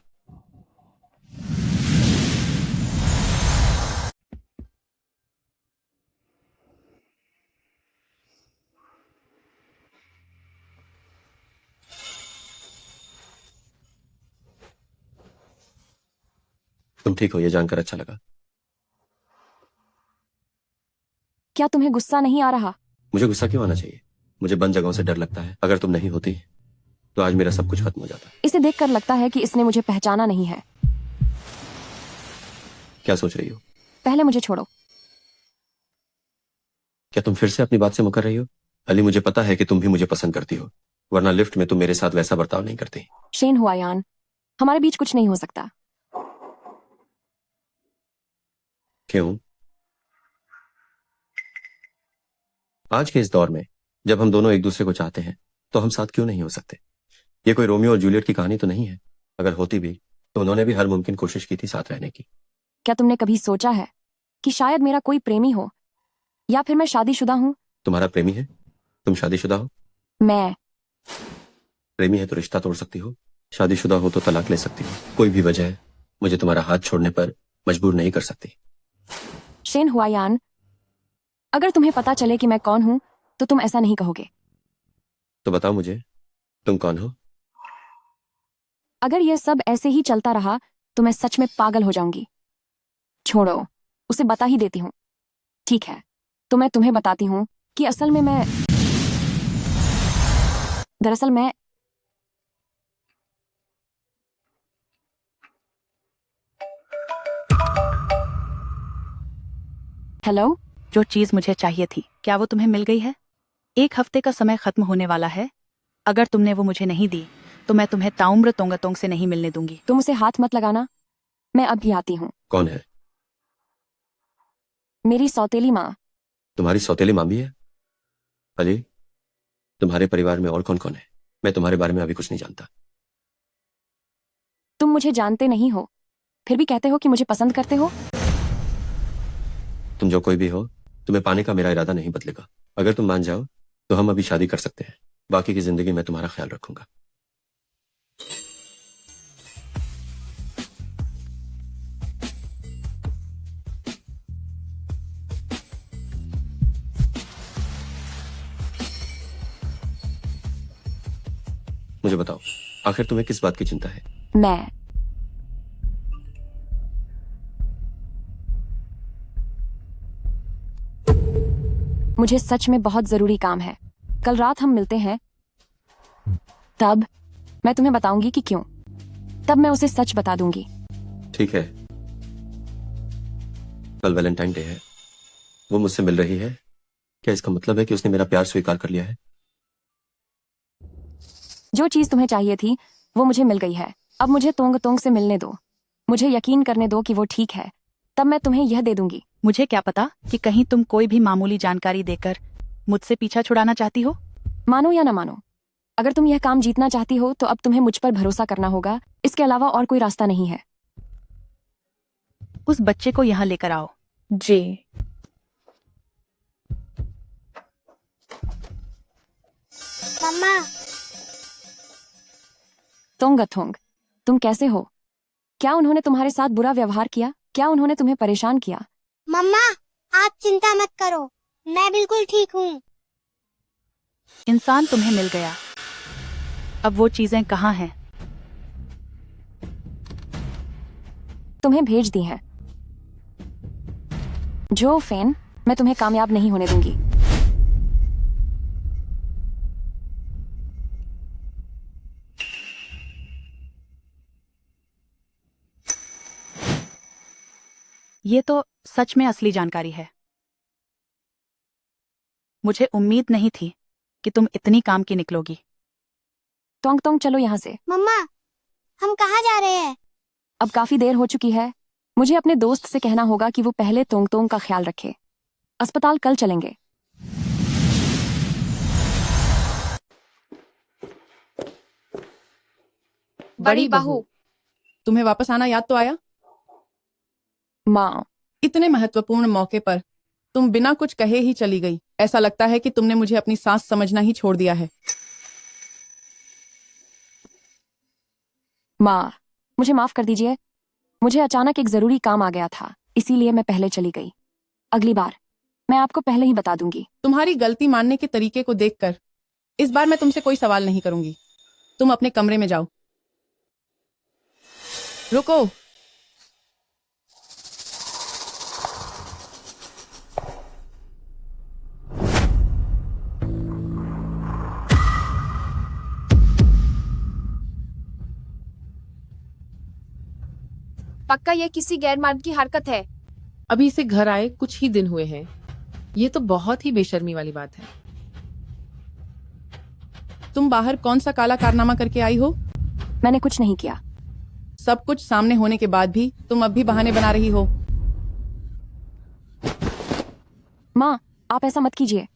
Speaker 3: तुम ठीक हो, ये जानकर अच्छा लगा।
Speaker 2: क्या तुम्हें गुस्सा नहीं आ रहा?
Speaker 3: मुझे गुस्सा क्यों आना चाहिए? मुझे बंद जगहों से डर लगता है। अगर तुम नहीं होती तो आज मेरा सब कुछ खत्म हो जाता।
Speaker 2: इसे देखकर लगता है कि इसने मुझे पहचाना नहीं है।
Speaker 3: क्या सोच रही हो?
Speaker 2: पहले मुझे छोड़ो।
Speaker 3: क्या तुम फिर से अपनी बात से मुकर रही हो? अली, मुझे पता है कि तुम भी मुझे पसंद करती हो, वरना लिफ्ट में तुम मेरे साथ वैसा बर्ताव नहीं करती।
Speaker 2: शेन हुआयान, हमारे बीच कुछ नहीं हो सकता।
Speaker 3: क्यों? आज के इस दौर में जब हम दोनों एक दूसरे को चाहते हैं तो हम साथ क्यों नहीं हो सकते? ये कोई रोमियो और जूलियट की कहानी तो नहीं है। अगर होती भी तो उन्होंने भी हर मुमकिन कोशिश की थी साथ रहने की।
Speaker 2: क्या तुमने कभी सोचा है कि शायद मेरा कोई प्रेमी हो, या फिर मैं शादीशुदा हूं?
Speaker 3: तुम्हारा प्रेमी है? तुम शादीशुदा हो?
Speaker 2: मैं
Speaker 3: प्रेमी है तो रिश्ता तोड़ सकती हो, शादीशुदा हो तो तलाक ले सकती हो। कोई भी वजह मुझे तुम्हारा हाथ छोड़ने पर मजबूर नहीं कर सकती।
Speaker 2: शेन हुआयान, अगर तुम्हें पता चले कि मैं कौन हूं तो तुम ऐसा नहीं कहोगे।
Speaker 3: तो बताओ मुझे, तुम कौन हो?
Speaker 2: अगर यह सब ऐसे ही चलता रहा तो मैं सच में पागल हो जाऊंगी। छोड़ो, उसे बता ही देती हूँ। ठीक है, तो मैं तुम्हें बताती हूँ कि दरअसल मैं हेलो।
Speaker 9: जो चीज मुझे चाहिए थी, क्या वो तुम्हें मिल गई है? 1 हफ्ते का समय खत्म होने वाला है। अगर तुमने वो मुझे नहीं दी तो मैं तुम्हें ताउम्र तोंगतोंग से नहीं मिलने दूंगी।
Speaker 2: तुम उसे हाथ मत लगाना, मैं अभी आती हूँ।
Speaker 3: कौन है?
Speaker 2: मेरी सौतेली माँ।
Speaker 3: तुम्हारी सौतेली माँ भी है? अली, तुम्हारे परिवार में और कौन कौन है? मैं तुम्हारे बारे में अभी कुछ नहीं जानता।
Speaker 2: तुम मुझे जानते नहीं हो, फिर भी कहते हो कि मुझे पसंद करते हो।
Speaker 3: तुम जो कोई भी हो, तुम्हें पाने का मेरा इरादा नहीं बदलेगा। अगर तुम मान जाओ तो हम अभी शादी कर सकते हैं। बाकी की जिंदगी मैं तुम्हारा ख्याल रखूंगा। मुझे बताओ, आखिर तुम्हें किस बात की चिंता है?
Speaker 2: मैं मुझे सच में बहुत जरूरी काम है। कल रात हम मिलते हैं, तब मैं तुम्हें बताऊंगी कि क्यों। तब मैं उसे सच बता दूंगी।
Speaker 3: ठीक है। कल वैलेंटाइन डे है, वो मुझसे मिल रही है। क्या इसका मतलब है कि उसने मेरा प्यार स्वीकार कर लिया है?
Speaker 2: जो चीज तुम्हें चाहिए थी वो मुझे मिल गई है। अब मुझे तोंग तोंग से मिलने दो, मुझे यकीन करने दो कि वो ठीक है, तब मैं तुम्हें यह दे दूंगी।
Speaker 9: मुझे क्या पता कि कहीं तुम कोई भी मामूली जानकारी देकर मुझसे पीछा छुड़ाना चाहती हो।
Speaker 2: मानो या ना मानो, अगर तुम यह काम जीतना चाहती हो तो अब तुम्हें मुझ पर भरोसा करना होगा। इसके अलावा और कोई रास्ता नहीं है।
Speaker 9: उस बच्चे को यहाँ लेकर आओ।
Speaker 6: जी।
Speaker 4: मम्मा।
Speaker 2: तोंगथोंग, तुम कैसे हो? क्या उन्होंने तुम्हारे साथ बुरा व्यवहार किया? क्या उन्होंने तुम्हें परेशान किया?
Speaker 4: मम्मा, आप चिंता मत करो, मैं बिल्कुल ठीक हूँ।
Speaker 9: इंसान तुम्हें मिल गया, अब वो चीजें कहाँ हैं?
Speaker 2: तुम्हें भेज दी हैं। जो फेन, मैं तुम्हें कामयाब नहीं होने दूंगी।
Speaker 9: ये तो सच में असली जानकारी है। मुझे उम्मीद नहीं थी कि तुम इतनी काम की निकलोगी।
Speaker 2: तोंग तोंग, चलो यहाँ से।
Speaker 4: मम्मा, हम कहाँ जा रहे हैं?
Speaker 2: अब काफी देर हो चुकी है। मुझे अपने दोस्त से कहना होगा कि वो पहले तोंग तोंग का ख्याल रखे। अस्पताल कल चलेंगे।
Speaker 11: बड़ी बहू, तुम्हें वापस आना याद तो आया?
Speaker 2: माँ,
Speaker 11: इतने महत्वपूर्ण मौके पर तुम बिना कुछ कहे ही चली गई। ऐसा लगता है कि तुमने मुझे अपनी सास समझना ही छोड़ दिया है।
Speaker 2: माँ, मुझे माफ कर दीजिए। मुझे अचानक एक जरूरी काम आ गया था, इसीलिए मैं पहले चली गई। अगली बार मैं आपको पहले ही बता दूंगी।
Speaker 11: तुम्हारी गलती मानने के तरीके को देखकर इस बार मैं तुमसे कोई सवाल नहीं करूंगी। तुम अपने कमरे में जाओ। रुको।
Speaker 16: पक्का ये किसी गैर मर्द की हरकत है। अभी इसे घर आए कुछ ही दिन हुए हैं। ये तो बहुत ही बेशर्मी वाली बात है।
Speaker 11: तुम बाहर कौन सा काला कारनामा करके आई हो?
Speaker 2: मैंने कुछ नहीं किया।
Speaker 11: सब कुछ सामने होने के बाद भी तुम अब भी बहाने बना रही हो।
Speaker 2: माँ, आप ऐसा मत कीजिए।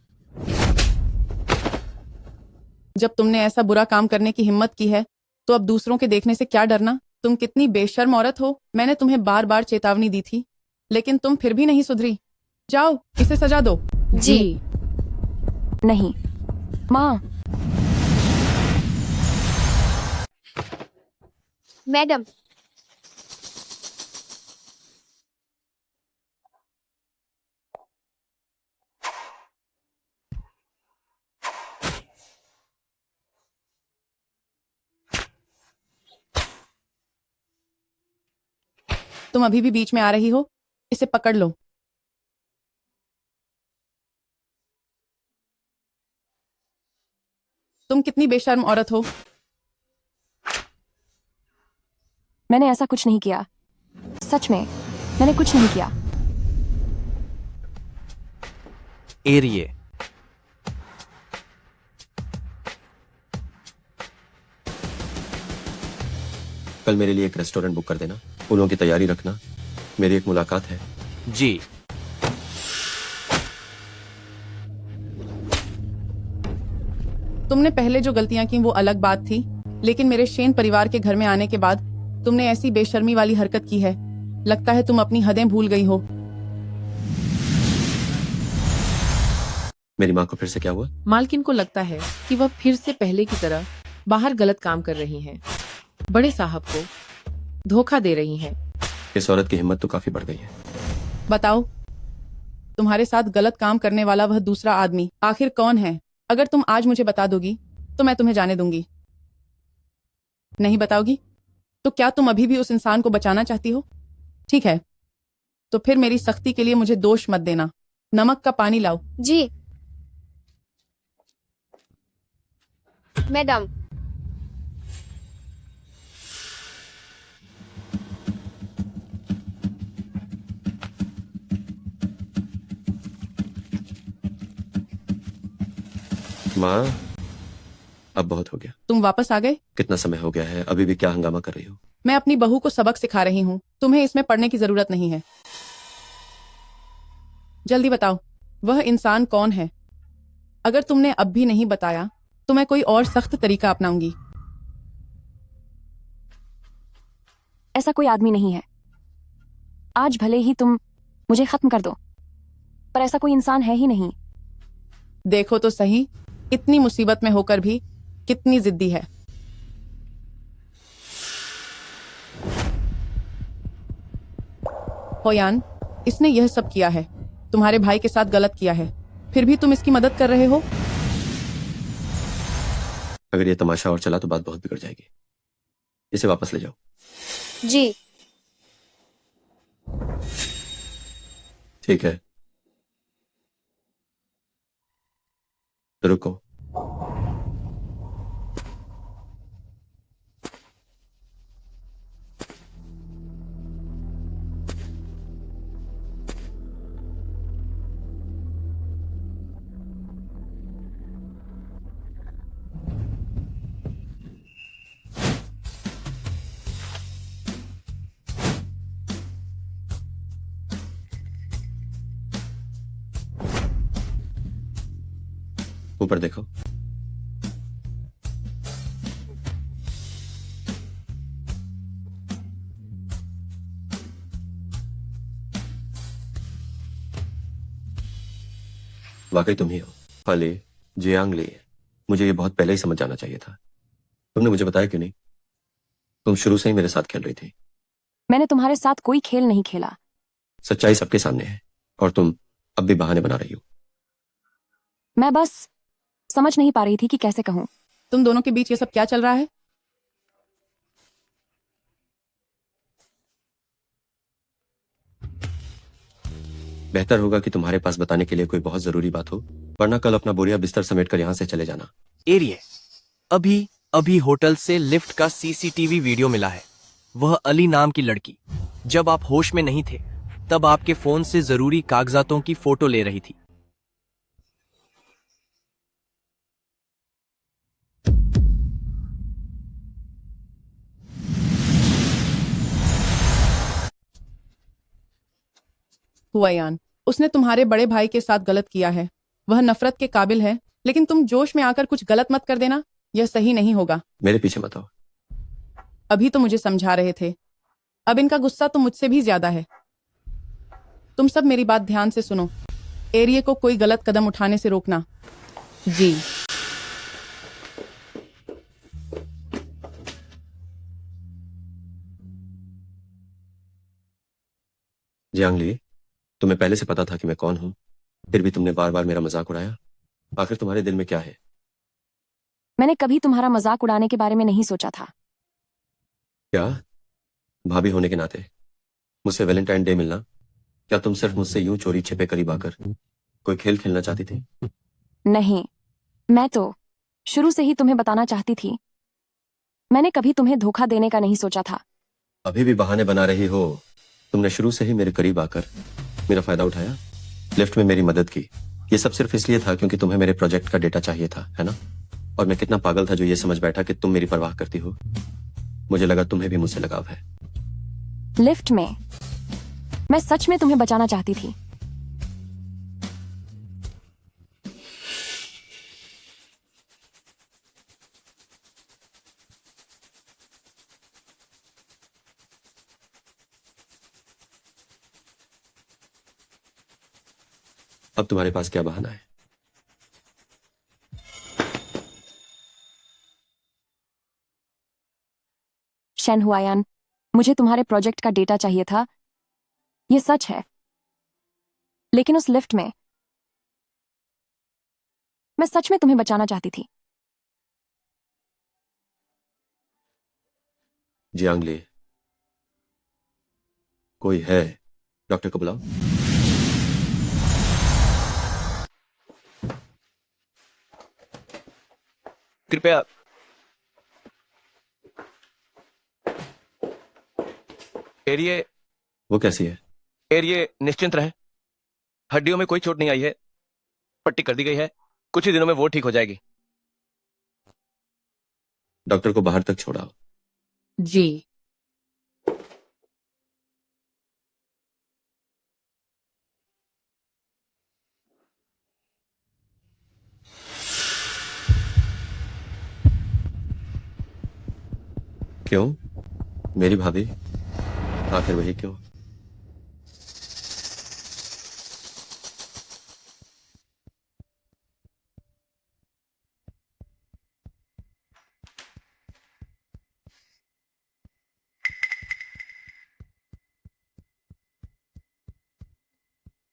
Speaker 11: जब तुमने ऐसा बुरा काम करने की हिम्मत की है तो अब दूसरों के देखने से क्या डरना? तुम कितनी बेशर्म औरत हो। मैंने तुम्हें बार बार चेतावनी दी थी, लेकिन तुम फिर भी नहीं सुधरी। जाओ, इसे सजा दो।
Speaker 2: जी। नहीं माँ।
Speaker 8: मैडम,
Speaker 11: तुम अभी भी बीच में आ रही हो, इसे पकड़ लो। तुम कितनी बेशर्म औरत हो।
Speaker 2: मैंने ऐसा कुछ नहीं किया। सच में मैंने कुछ नहीं किया।
Speaker 5: एरिए।
Speaker 3: कल मेरे लिए एक रेस्टोरेंट बुक कर देना, फूलों की तैयारी रखना, मेरी एक मुलाकात है।
Speaker 5: जी।
Speaker 11: तुमने पहले जो गलतियां की वो अलग बात थी, लेकिन मेरे शेन परिवार के घर में आने के बाद तुमने ऐसी बेशर्मी वाली हरकत की है, लगता है तुम अपनी हदें भूल गई हो।
Speaker 3: मेरी माँ को फिर से क्या हुआ?
Speaker 16: मालकिन को लगता है कि वह फिर से पहले की तरह बाहर गलत काम कर रही हैं। बड़े साहब को धोखा दे रही हैं।
Speaker 3: इस औरत की हिम्मत तो काफी बढ़ गई है।
Speaker 11: बताओ, तुम्हारे साथ गलत काम करने वाला वह दूसरा आदमी आखिर कौन है? अगर तुम आज मुझे बता दोगी तो मैं तुम्हें जाने दूंगी। नहीं बताओगी तो क्या तुम अभी भी उस इंसान को बचाना चाहती हो? ठीक है, तो फिर मेरी सख्ती के लिए मुझे दोष मत देना। नमक का पानी लाओ।
Speaker 8: जी मैडम।
Speaker 3: माँ, अब बहुत हो गया।
Speaker 11: तुम वापस आ गए?
Speaker 3: कितना समय हो गया है, अभी भी क्या हंगामा कर रही हो?
Speaker 11: मैं अपनी बहू को सबक सिखा रही हूँ, तुम्हें इसमें पढ़ने की जरूरत नहीं है। जल्दी बताओ, वह इंसान कौन है? अगर तुमने अब भी नहीं बताया तो मैं कोई और सख्त तरीका अपनाऊंगी।
Speaker 2: ऐसा कोई आदमी नहीं है। आज भले ही तुम मुझे खत्म कर दो, पर ऐसा कोई इंसान है ही नहीं।
Speaker 11: देखो तो सही, इतनी मुसीबत में होकर भी कितनी जिद्दी है। होयान, इसने यह सब किया है, तुम्हारे भाई के साथ गलत किया है, फिर भी तुम इसकी मदद कर रहे हो।
Speaker 3: अगर ये तमाशा और चला तो बात बहुत बिगड़ जाएगी। इसे वापस ले जाओ।
Speaker 8: जी
Speaker 3: ठीक है, रुको। ऊपर देखो। वाकई तुम ही हो। हाँ ली, जियांग ली। मुझे ये बहुत पहले ही समझ जाना चाहिए था। तुमने मुझे बताया क्यों नहीं? तुम शुरू से ही मेरे साथ खेल रही थी।
Speaker 2: मैंने तुम्हारे साथ कोई खेल नहीं खेला।
Speaker 3: सच्चाई सबके सामने है और तुम अब भी बहाने बना रही हो।
Speaker 2: मैं बस समझ नहीं पा रही थी कि कैसे कहूं।
Speaker 11: तुम दोनों के बीच ये सब क्या चल रहा है?
Speaker 3: बेहतर होगा कि तुम्हारे पास बताने के लिए कोई बहुत जरूरी बात हो, वरना कल अपना बोरिया बिस्तर समेटकर यहाँ से चले जाना।
Speaker 5: एरिए। अभी अभी होटल से लिफ्ट का सीसीटीवी वीडियो मिला है। वह अली नाम की लड़की जब आप होश में नहीं थे तब आपके फोन से जरूरी कागजातों की फोटो ले रही थी।
Speaker 11: हुआयान, उसने तुम्हारे बड़े भाई के साथ गलत किया है। वह नफरत के काबिल है, लेकिन तुम जोश में आकर कुछ गलत मत कर देना, यह सही नहीं होगा।
Speaker 3: मेरे पीछे मत आओ।
Speaker 11: अभी तो मुझे समझा रहे थे, अब इनका गुस्सा तो मुझसे भी ज्यादा है। तुम सब मेरी बात ध्यान से सुनो। एरिए को कोई गलत कदम उठाने से रोकना। जी।
Speaker 3: जियांग ली, तुम्हें पहले से पता था कि मैं कौन हूं, फिर भी तुमने बार बार मेरा मजाक उड़ाया। आखिर तुम्हारे दिल में क्या है?
Speaker 2: मैंने कभी तुम्हारा मजाक उड़ाने के बारे में नहीं सोचा था।
Speaker 3: क्या? भाभी होने के नाते मुझसे वैलेंटाइन डे मिलना, क्या तुम सिर्फ मुझसे यूं चोरी छिपे करीब आकर कोई खेल खेलना चाहती थी?
Speaker 2: नहीं, मैं तो शुरू से ही तुम्हें बताना चाहती थी। मैंने कभी तुम्हें धोखा देने का नहीं सोचा था।
Speaker 3: अभी भी बहाने बना रही हो। तुमने शुरू से ही मेरे करीब आकर मेरा फायदा उठाया, लिफ्ट में मेरी मदद की, ये सब सिर्फ इसलिए था क्योंकि तुम्हें मेरे प्रोजेक्ट का डेटा चाहिए था, है ना? और मैं कितना पागल था जो ये समझ बैठा कि तुम मेरी परवाह करती हो। मुझे लगा तुम्हें भी मुझसे लगाव है।
Speaker 2: लिफ्ट में मैं सच में तुम्हें बचाना चाहती थी।
Speaker 3: अब तुम्हारे पास क्या बहाना है?
Speaker 2: शेन हुआयान, मुझे तुम्हारे प्रोजेक्ट का डेटा चाहिए था, ये सच है। लेकिन उस लिफ्ट में मैं सच में तुम्हें बचाना चाहती थी।
Speaker 3: जियांग ली, कोई है? डॉक्टर को बुलाओ।
Speaker 5: कृपया एरिए
Speaker 3: वो कैसी है?
Speaker 5: एरिए निश्चिंत रहे, हड्डियों में कोई चोट नहीं आई है, पट्टी कर दी गई है, कुछ ही दिनों में वो ठीक हो जाएगी।
Speaker 3: डॉक्टर को बाहर तक छोड़ाओ।
Speaker 16: जी।
Speaker 3: क्यों? मेरी भाभी? आखिर वही क्यों?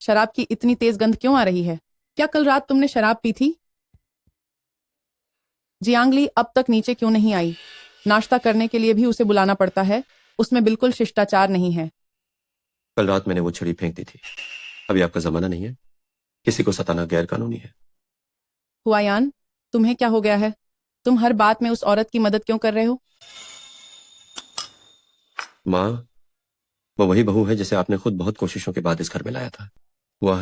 Speaker 11: शराब की इतनी तेज गंध क्यों आ रही है? क्या कल रात तुमने शराब पी थी? जियांगली अब तक नीचे क्यों नहीं आई? नाश्ता करने के लिए भी उसे बुलाना पड़ता है, उसमें बिल्कुल शिष्टाचार नहीं है।
Speaker 3: कल रात मैंने वो छड़ी फेंक दी थी। अभी आपका जमाना नहीं है, किसी को सताना गैर कानूनी है।
Speaker 11: हुआयान, तुम्हें क्या हो गया है? तुम हर बात में उस औरत की मदद क्यों कर रहे हो?
Speaker 3: माँ, वो वही बहू है जिसे आपने खुद बहुत कोशिशों के बाद इस घर में लाया था। वह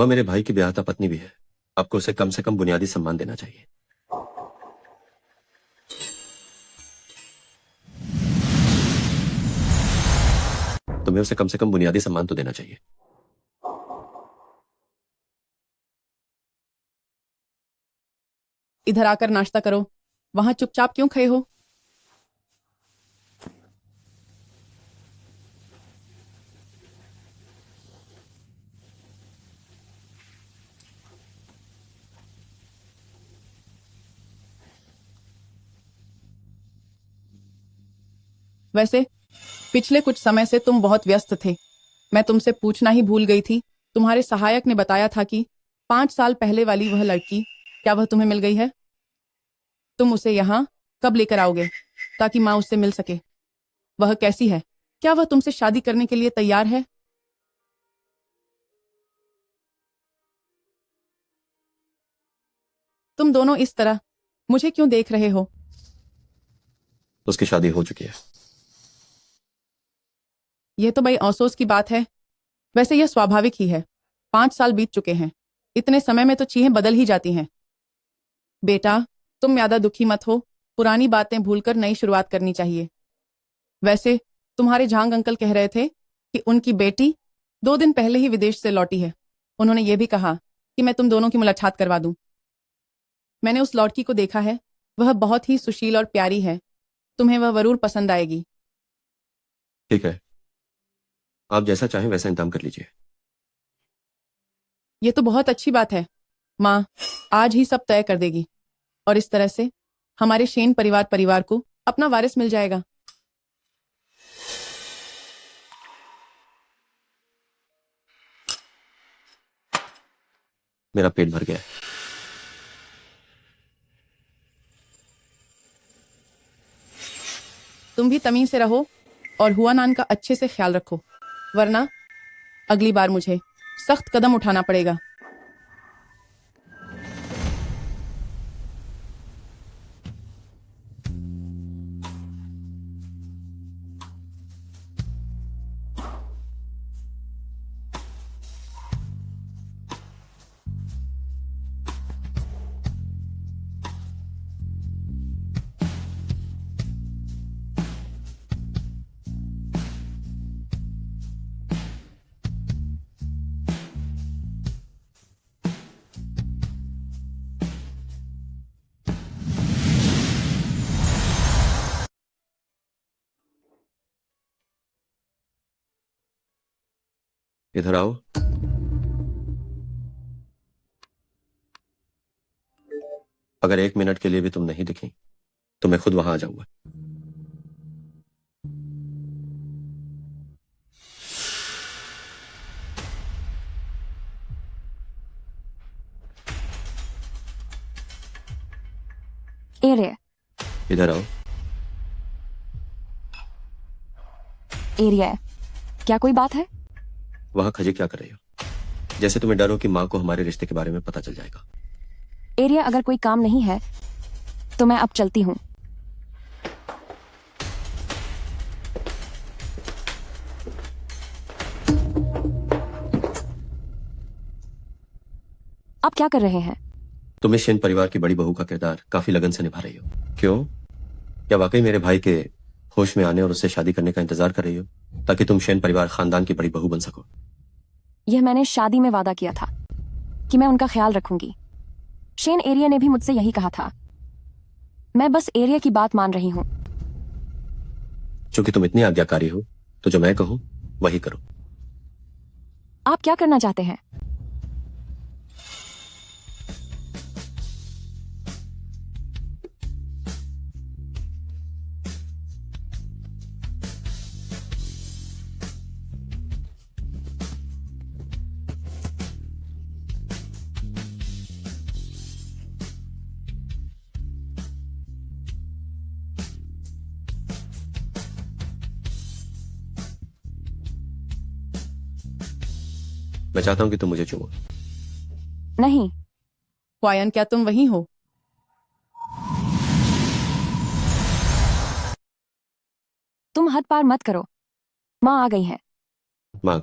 Speaker 3: मेरे भाई की ब्याहता पत्नी भी है। आपको उसे कम से कम बुनियादी सम्मान देना चाहिए। तुम्हें उसे कम से कम बुनियादी सम्मान तो देना चाहिए।
Speaker 11: इधर आकर नाश्ता करो, वहां चुपचाप क्यों खड़े हो? वैसे पिछले कुछ समय से तुम बहुत व्यस्त थे। मैं तुमसे पूछना ही भूल गई थी। तुम्हारे सहायक ने बताया था कि 5 साल पहले वाली वह लड़की, क्या वह तुम्हें मिल गई है? तुम उसे यहाँ कब लेकर आओगे ताकि माँ उससे मिल सके? वह कैसी है? क्या वह तुमसे शादी करने के लिए तैयार है? तुम दोनों इस तरह मुझे क्यों देख रहे हो?
Speaker 3: उसकी शादी हो चुकी है।
Speaker 11: यह तो बड़ी अफसोस की बात है। वैसे यह स्वाभाविक ही है, 5 साल बीत चुके हैं, इतने समय में तो चीजें बदल ही जाती हैं। बेटा, तुम ज्यादा दुखी मत हो, पुरानी बातें भूलकर नई शुरुआत करनी चाहिए। वैसे तुम्हारे झांग अंकल कह रहे थे कि उनकी बेटी 2 दिन पहले ही विदेश से लौटी है। उन्होंने ये भी कहा कि मैं तुम दोनों की मुलाकात करवा दूं। मैंने उस लड़की को देखा है, वह बहुत ही सुशील और प्यारी है। तुम्हें वह जरूर पसंद आएगी।
Speaker 3: ठीक है, आप जैसा चाहें वैसा इंतजाम कर लीजिए।
Speaker 11: ये तो बहुत अच्छी बात है। माँ आज ही सब तय कर देगी और इस तरह से हमारे शेन परिवार को अपना वारिस मिल जाएगा।
Speaker 3: मेरा पेट भर गया है।
Speaker 11: तुम भी तमीज से रहो और हुआनान का अच्छे से ख्याल रखो, वरना अगली बार मुझे सख्त कदम उठाना पड़ेगा।
Speaker 3: इधर आओ। अगर 1 मिनट के लिए भी तुम नहीं दिखी तो मैं खुद वहां आ जाऊंगा।
Speaker 2: एरिया
Speaker 3: इधर आओ।
Speaker 2: एरिया क्या कोई बात है?
Speaker 3: वहां खजे क्या कर रही हो? जैसे तुम्हें डर हो कि माँ को हमारे रिश्ते के बारे में पता चल जाएगा।
Speaker 2: एरिया अगर कोई काम नहीं है तो मैं अब चलती हूँ। आप क्या कर रहे हैं?
Speaker 3: तुम इस सेन परिवार की बड़ी बहू का किरदार काफी लगन से निभा रही हो। क्यों? क्या वाकई मेरे भाई के होश में आने और उससे शादी करने का इंतजार कर रही हो ताकि तुम सेन परिवार खानदान की बड़ी बहू बन सको?
Speaker 2: यह मैंने शादी में वादा किया था कि मैं उनका ख्याल रखूंगी। शेन एरिया ने भी मुझसे यही कहा था। मैं बस एरिया की बात मान रही हूँ।
Speaker 3: चूंकि तुम इतनी आज्ञाकारी हो तो जो मैं कहूं वही करो।
Speaker 2: आप क्या करना चाहते हैं?
Speaker 3: मैं चाहता हूं कि तुम मुझे चूमो।
Speaker 2: नहीं।
Speaker 11: वायन, क्या तुम वहीं हो?
Speaker 2: तुम हद पार मत करो। माँ आ गई है।
Speaker 3: मांग।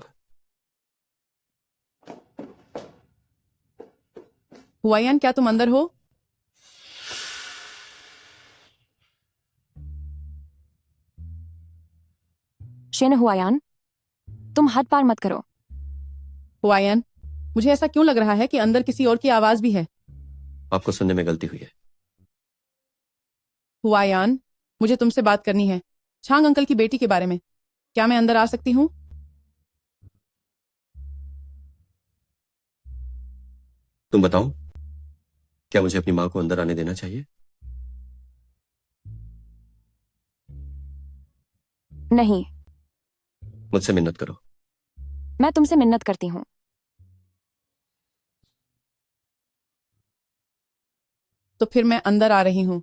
Speaker 11: वायन, क्या तुम अंदर हो?
Speaker 2: शेन हुआयान, तुम हद पार मत करो।
Speaker 11: वायन, मुझे ऐसा क्यों लग रहा है कि अंदर किसी और की आवाज भी है?
Speaker 3: आपको सुनने में गलती हुई है।
Speaker 11: हुआयान, मुझे तुमसे बात करनी है। छांग अंकल की बेटी के बारे में। क्या मैं अंदर आ सकती हूँ?
Speaker 3: तुम बताओ, क्या मुझे अपनी मां को अंदर आने देना चाहिए?
Speaker 2: नहीं।
Speaker 3: मुझसे मिन्नत करो।
Speaker 2: मैं तुमसे मिन्नत करती हूँ।
Speaker 11: तो फिर मैं अंदर आ रही हूँ।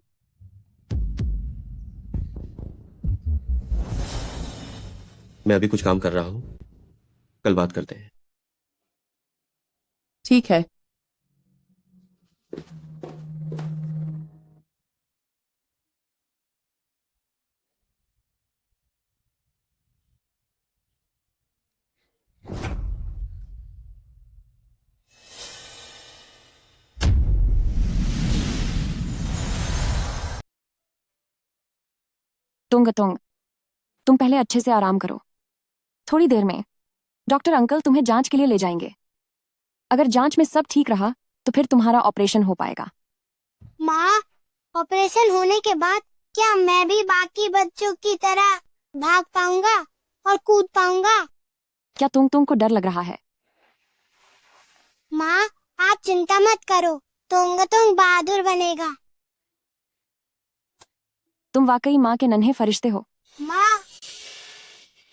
Speaker 3: मैं अभी कुछ काम कर रहा हूं, कल बात करते हैं।
Speaker 11: ठीक है।
Speaker 2: तुंग तुंग, तुम पहले अच्छे से आराम करो। थोड़ी देर में डॉक्टर अंकल तुम्हें जांच के लिए ले जाएंगे। अगर जांच में सब ठीक रहा तो फिर तुम्हारा ऑपरेशन हो पाएगा।
Speaker 4: माँ, ऑपरेशन होने के बाद क्या मैं भी बाकी बच्चों की तरह भाग पाऊंगा और कूद पाऊंगा?
Speaker 2: क्या तुंग को डर लग रहा है?
Speaker 4: माँ, आप चिंता मत करो, तुंग बहादुर बनेगा।
Speaker 2: तुम वाकई माँ के नन्हे फरिश्ते हो।
Speaker 4: माँ।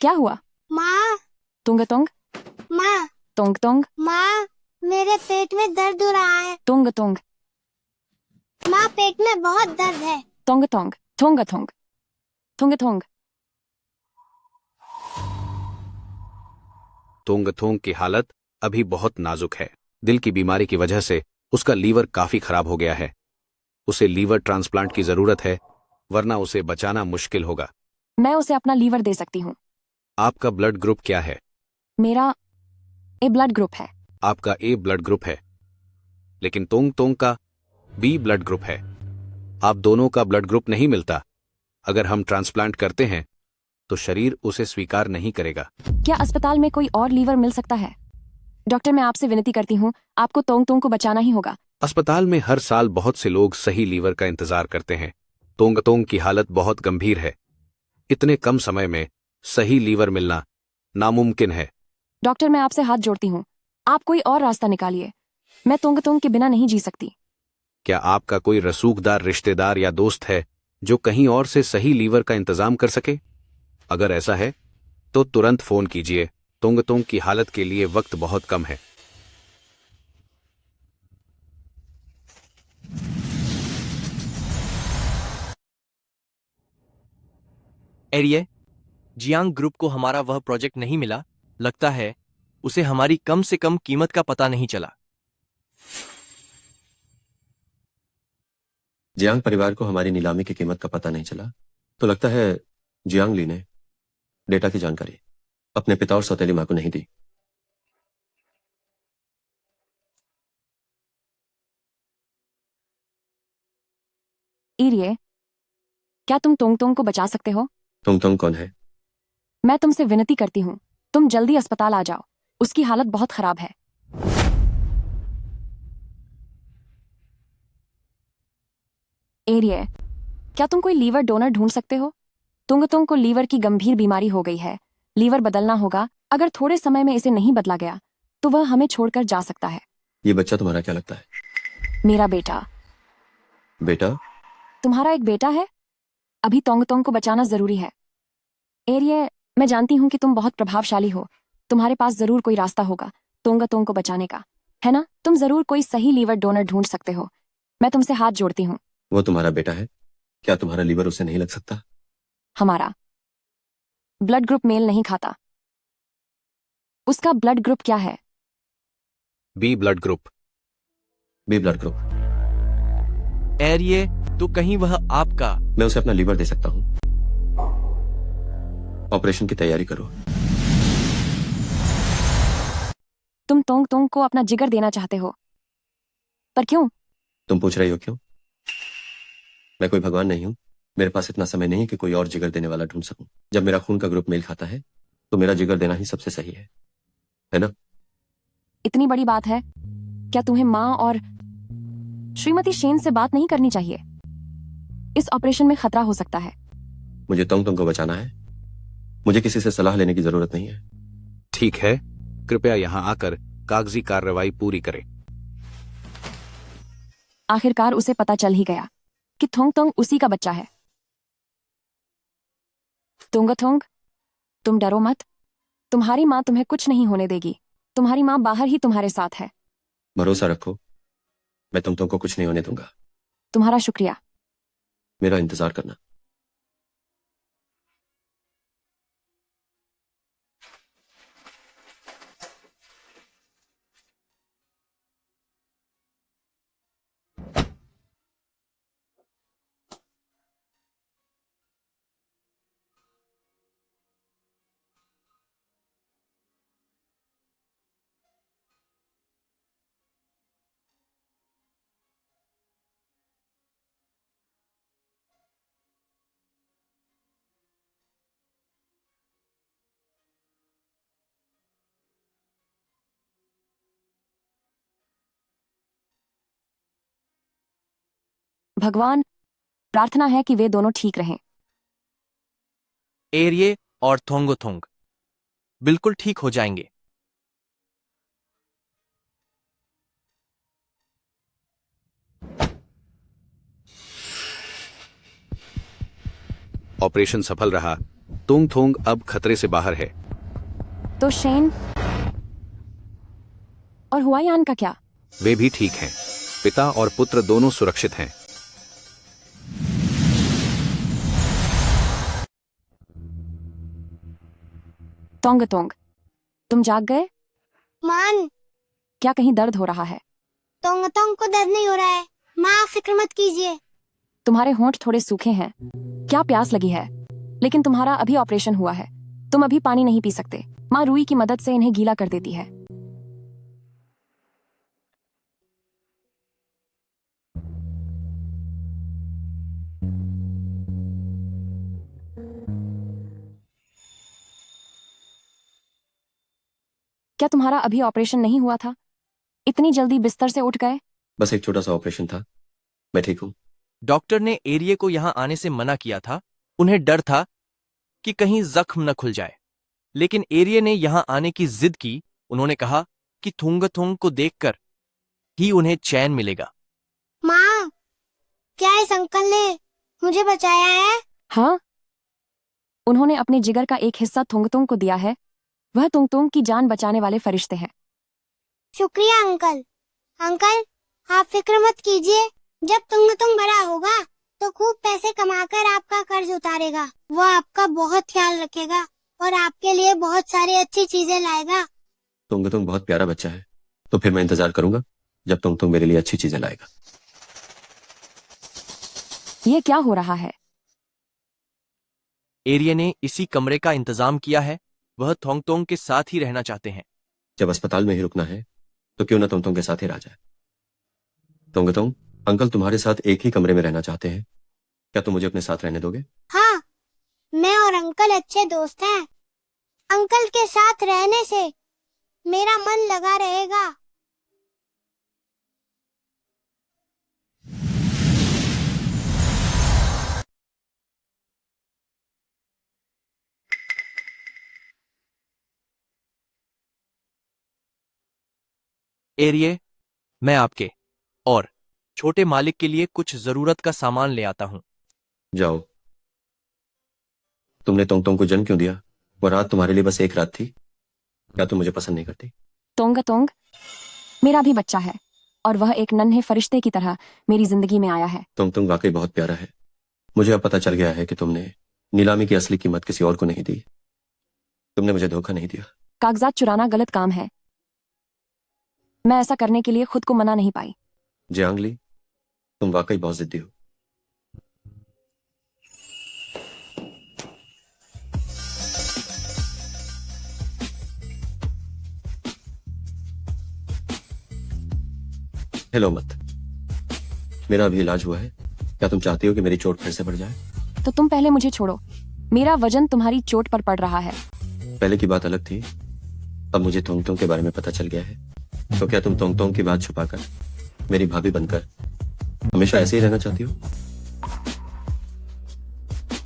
Speaker 2: क्या हुआ?
Speaker 4: माँ।
Speaker 2: तुंग
Speaker 4: माँ।
Speaker 2: तुंग
Speaker 4: माँ, मेरे पेट में दर्द हो रहा है।
Speaker 2: तुंग
Speaker 4: माँ, पेट में बहुत दर्द है।
Speaker 2: तुंग
Speaker 10: तोंग की हालत अभी बहुत नाजुक है। दिल की बीमारी की वजह से उसका लीवर काफी खराब हो गया है। उसे लीवर ट्रांसप्लांट की जरूरत है, वरना उसे बचाना मुश्किल होगा।
Speaker 2: मैं उसे अपना लीवर दे सकती हूँ।
Speaker 10: आपका ब्लड ग्रुप क्या है?
Speaker 2: मेरा ए ब्लड ग्रुप है।
Speaker 10: आपका ए ब्लड ग्रुप है, लेकिन तोंग का बी ब्लड ग्रुप है। आप दोनों का ब्लड ग्रुप नहीं मिलता। अगर हम ट्रांसप्लांट करते हैं तो शरीर उसे स्वीकार नहीं करेगा।
Speaker 2: क्या अस्पताल में कोई और लीवर मिल सकता है? डॉक्टर, मैं आपसे विनती करती हूँ, आपको तोंग को बचाना ही होगा।
Speaker 10: अस्पताल में हर साल बहुत से लोग सही लीवर का इंतजार करते हैं। तोंग की हालत बहुत गंभीर है। इतने कम समय में सही लीवर मिलना नामुमकिन है।
Speaker 2: डॉक्टर, मैं आपसे हाथ जोड़ती हूँ, आप कोई और रास्ता निकालिए। मैं तुंग तुंग के बिना नहीं जी सकती।
Speaker 10: क्या आपका कोई रसूखदार रिश्तेदार या दोस्त है जो कहीं और से सही लीवर का इंतजाम कर सके? अगर ऐसा है तो तुरंत फोन कीजिए। तुंग तुंग की हालत के लिए वक्त बहुत कम है।
Speaker 5: एरिये, जियांग ग्रुप को हमारा वह प्रोजेक्ट नहीं मिला। लगता है उसे हमारी कम से कम कीमत का पता नहीं चला।
Speaker 3: जियांग परिवार को हमारी नीलामी की कीमत का पता नहीं चला, तो लगता है जियांग ली ने डेटा की जानकारी अपने पिता और सौतेली मां को नहीं दी।
Speaker 2: एरिये, क्या तुम तुंग तुंग को बचा सकते हो?
Speaker 3: तुंग तुंग कौन है?
Speaker 2: मैं तुमसे विनती करती हूँ, तुम जल्दी अस्पताल आ जाओ, उसकी हालत बहुत खराब है। एरिये, क्या तुम कोई लीवर डोनर ढूंढ सकते हो? तुंग तुंग को लीवर की गंभीर बीमारी हो गई है, लीवर बदलना होगा। अगर थोड़े समय में इसे नहीं बदला गया तो वह हमें छोड़कर जा सकता है।
Speaker 3: ये बच्चा तुम्हारा क्या लगता है?
Speaker 2: मेरा बेटा।
Speaker 3: बेटा?
Speaker 2: तुम्हारा एक बेटा है? अभी तोंग तोंग को बचाना जरूरी है। एरिये, मैं जानती हूँ कि तुम बहुत प्रभावशाली हो, तुम्हारे पास जरूर कोई रास्ता होगा तोंग तोंग को बचाने का, है ना? तुम जरूर कोई सही लीवर डोनर ढूंढ सकते हो। मैं तुमसे हाथ जोड़ती हूँ।
Speaker 3: वो तुम्हारा बेटा है, क्या तुम्हारा लीवर उसे नहीं लग सकता?
Speaker 2: हमारा ब्लड ग्रुप मेल नहीं खाता। उसका ब्लड ग्रुप क्या है?
Speaker 10: B blood group.
Speaker 3: B blood group.
Speaker 5: एरिये, तो कहीं वह आपका?
Speaker 3: मैं उसे अपना लीवर दे सकता हूँ। ऑपरेशन की तैयारी करो।
Speaker 2: तुम तोंग तोंग को अपना जिगर देना चाहते हो, पर क्यों?
Speaker 3: तुम पूछ रही हो क्यों? मैं कोई भगवान नहीं हूं, मेरे पास इतना समय नहीं कि कोई और जिगर देने वाला ढूंढ सकूं। जब मेरा खून का ग्रुप मेल खाता है तो मेरा जिगर देना ही सबसे सही है ना?
Speaker 2: इतनी बड़ी बात है, क्या तुम्हें माँ और श्रीमती शेन से बात नहीं करनी चाहिए? इस ऑपरेशन में खतरा हो सकता है।
Speaker 3: मुझे तोंग तोंग को बचाना है, मुझे किसी से सलाह लेने की जरूरत नहीं है।
Speaker 10: ठीक है, कृपया यहां आकर कागजी कार्रवाई पूरी करें।
Speaker 2: आखिरकार उसे पता चल ही गया कि थोंग तोंग उसी का बच्चा है। तुंग थोंग, तुम डरो मत, तुम्हारी माँ तुम्हें कुछ नहीं होने देगी। तुम्हारी माँ बाहर ही तुम्हारे साथ है।
Speaker 3: भरोसा रखो, मैं तुम को कुछ नहीं होने दूंगा।
Speaker 2: तुम्हारा शुक्रिया।
Speaker 3: मेरा इंतजार करना।
Speaker 2: भगवान, प्रार्थना है कि वे दोनों ठीक रहें।
Speaker 5: एरिये और थोंगो थोंग बिल्कुल ठीक हो जाएंगे।
Speaker 10: ऑपरेशन सफल रहा। तुंग थोंग अब खतरे से बाहर है।
Speaker 2: तो शेन और हुआयान का क्या?
Speaker 10: वे भी ठीक हैं। पिता और पुत्र दोनों सुरक्षित हैं।
Speaker 2: तोंग तोंग, तुम जाग गए?
Speaker 4: मान,
Speaker 2: क्या कहीं दर्द हो रहा है?
Speaker 4: तोंग तोंग को दर्द नहीं हो रहा है, माँ फिक्र मत कीजिए।
Speaker 2: तुम्हारे होंठ थोड़े सूखे हैं, क्या प्यास लगी है? लेकिन तुम्हारा अभी ऑपरेशन हुआ है, तुम अभी पानी नहीं पी सकते। माँ रुई की मदद से इन्हें गीला कर देती है। क्या तुम्हारा अभी ऑपरेशन नहीं हुआ था? इतनी जल्दी बिस्तर से उठ गए?
Speaker 3: बस एक छोटा सा ऑपरेशन था, मैं ठीक हूं।
Speaker 5: डॉक्टर ने एरिये को यहां आने से मना किया था। उन्हें डर था कि कहीं जख्म न खुल जाए, लेकिन एरिये ने यहां आने की जिद की। उन्होंने कहा कि थुंग को देखकर ही उन्हें चैन मिलेगा।
Speaker 4: माँ, क्या इस अंकल ने मुझे बचाया है?
Speaker 2: हाँ, उन्होंने अपने जिगर का एक हिस्सा तुंग को दिया है। वह तुंग की जान बचाने वाले फरिश्ते हैं।
Speaker 4: शुक्रिया अंकल। अंकल, आप फिक्र मत कीजिए। जब तुंग बड़ा होगा तो खूब पैसे कमाकर आपका कर्ज उतारेगा। वो आपका बहुत ख्याल रखेगा और आपके लिए बहुत सारी अच्छी चीजें लाएगा।
Speaker 3: तुंग बहुत प्यारा बच्चा है, तो फिर मैं इंतजार करूंगा जब तुंग मेरे लिए अच्छी चीजें लाएगा।
Speaker 2: ये क्या हो रहा है?
Speaker 5: एरिये ने इसी कमरे का इंतजाम किया है। वह थोंग के साथ ही रहना चाहते हैं।
Speaker 3: जब अस्पताल में ही रुकना है तो क्यों ना तुंग के साथ ही रह जाए। तुंग, अंकल तुम्हारे साथ एक ही कमरे में रहना चाहते हैं। क्या तुम मुझे अपने साथ रहने दोगे?
Speaker 4: हाँ, मैं और अंकल अच्छे दोस्त हैं। अंकल के साथ रहने से मेरा मन लगा रहेगा।
Speaker 5: एरिये, मैं आपके और छोटे मालिक के लिए कुछ जरूरत का सामान ले आता हूं।
Speaker 3: जाओ। तुमने तुंग को जन्म क्यों दिया? वो रात तुम्हारे लिए बस एक रात थी। क्या तुम मुझे पसंद नहीं करती?
Speaker 2: तुंग मेरा भी बच्चा है और वह एक नन्हे फरिश्ते की तरह मेरी जिंदगी में आया है।
Speaker 3: तुंग वाकई बहुत प्यारा है। मुझे अब पता चल गया है कि तुमने नीलामी की असली कीमत किसी और को नहीं दी। तुमने मुझे धोखा नहीं दिया।
Speaker 2: कागजात चुराना गलत काम है। मैं ऐसा करने के लिए खुद को मना नहीं पाई।
Speaker 3: जियांगली, तुम वाकई बहुत जिद्दी हो। हेलो मत। मेरा अभी इलाज हुआ है। क्या तुम चाहती हो कि मेरी चोट फिर से बढ़ जाए?
Speaker 2: तो तुम पहले मुझे छोड़ो। मेरा वजन तुम्हारी चोट पर पड़ रहा है।
Speaker 3: पहले की बात अलग थी, अब मुझे तुंग के बारे में पता चल गया है। तो क्या तुम तुंग की बात छुपाकर मेरी भाभी बनकर हमेशा ऐसे ही रहना चाहती हो?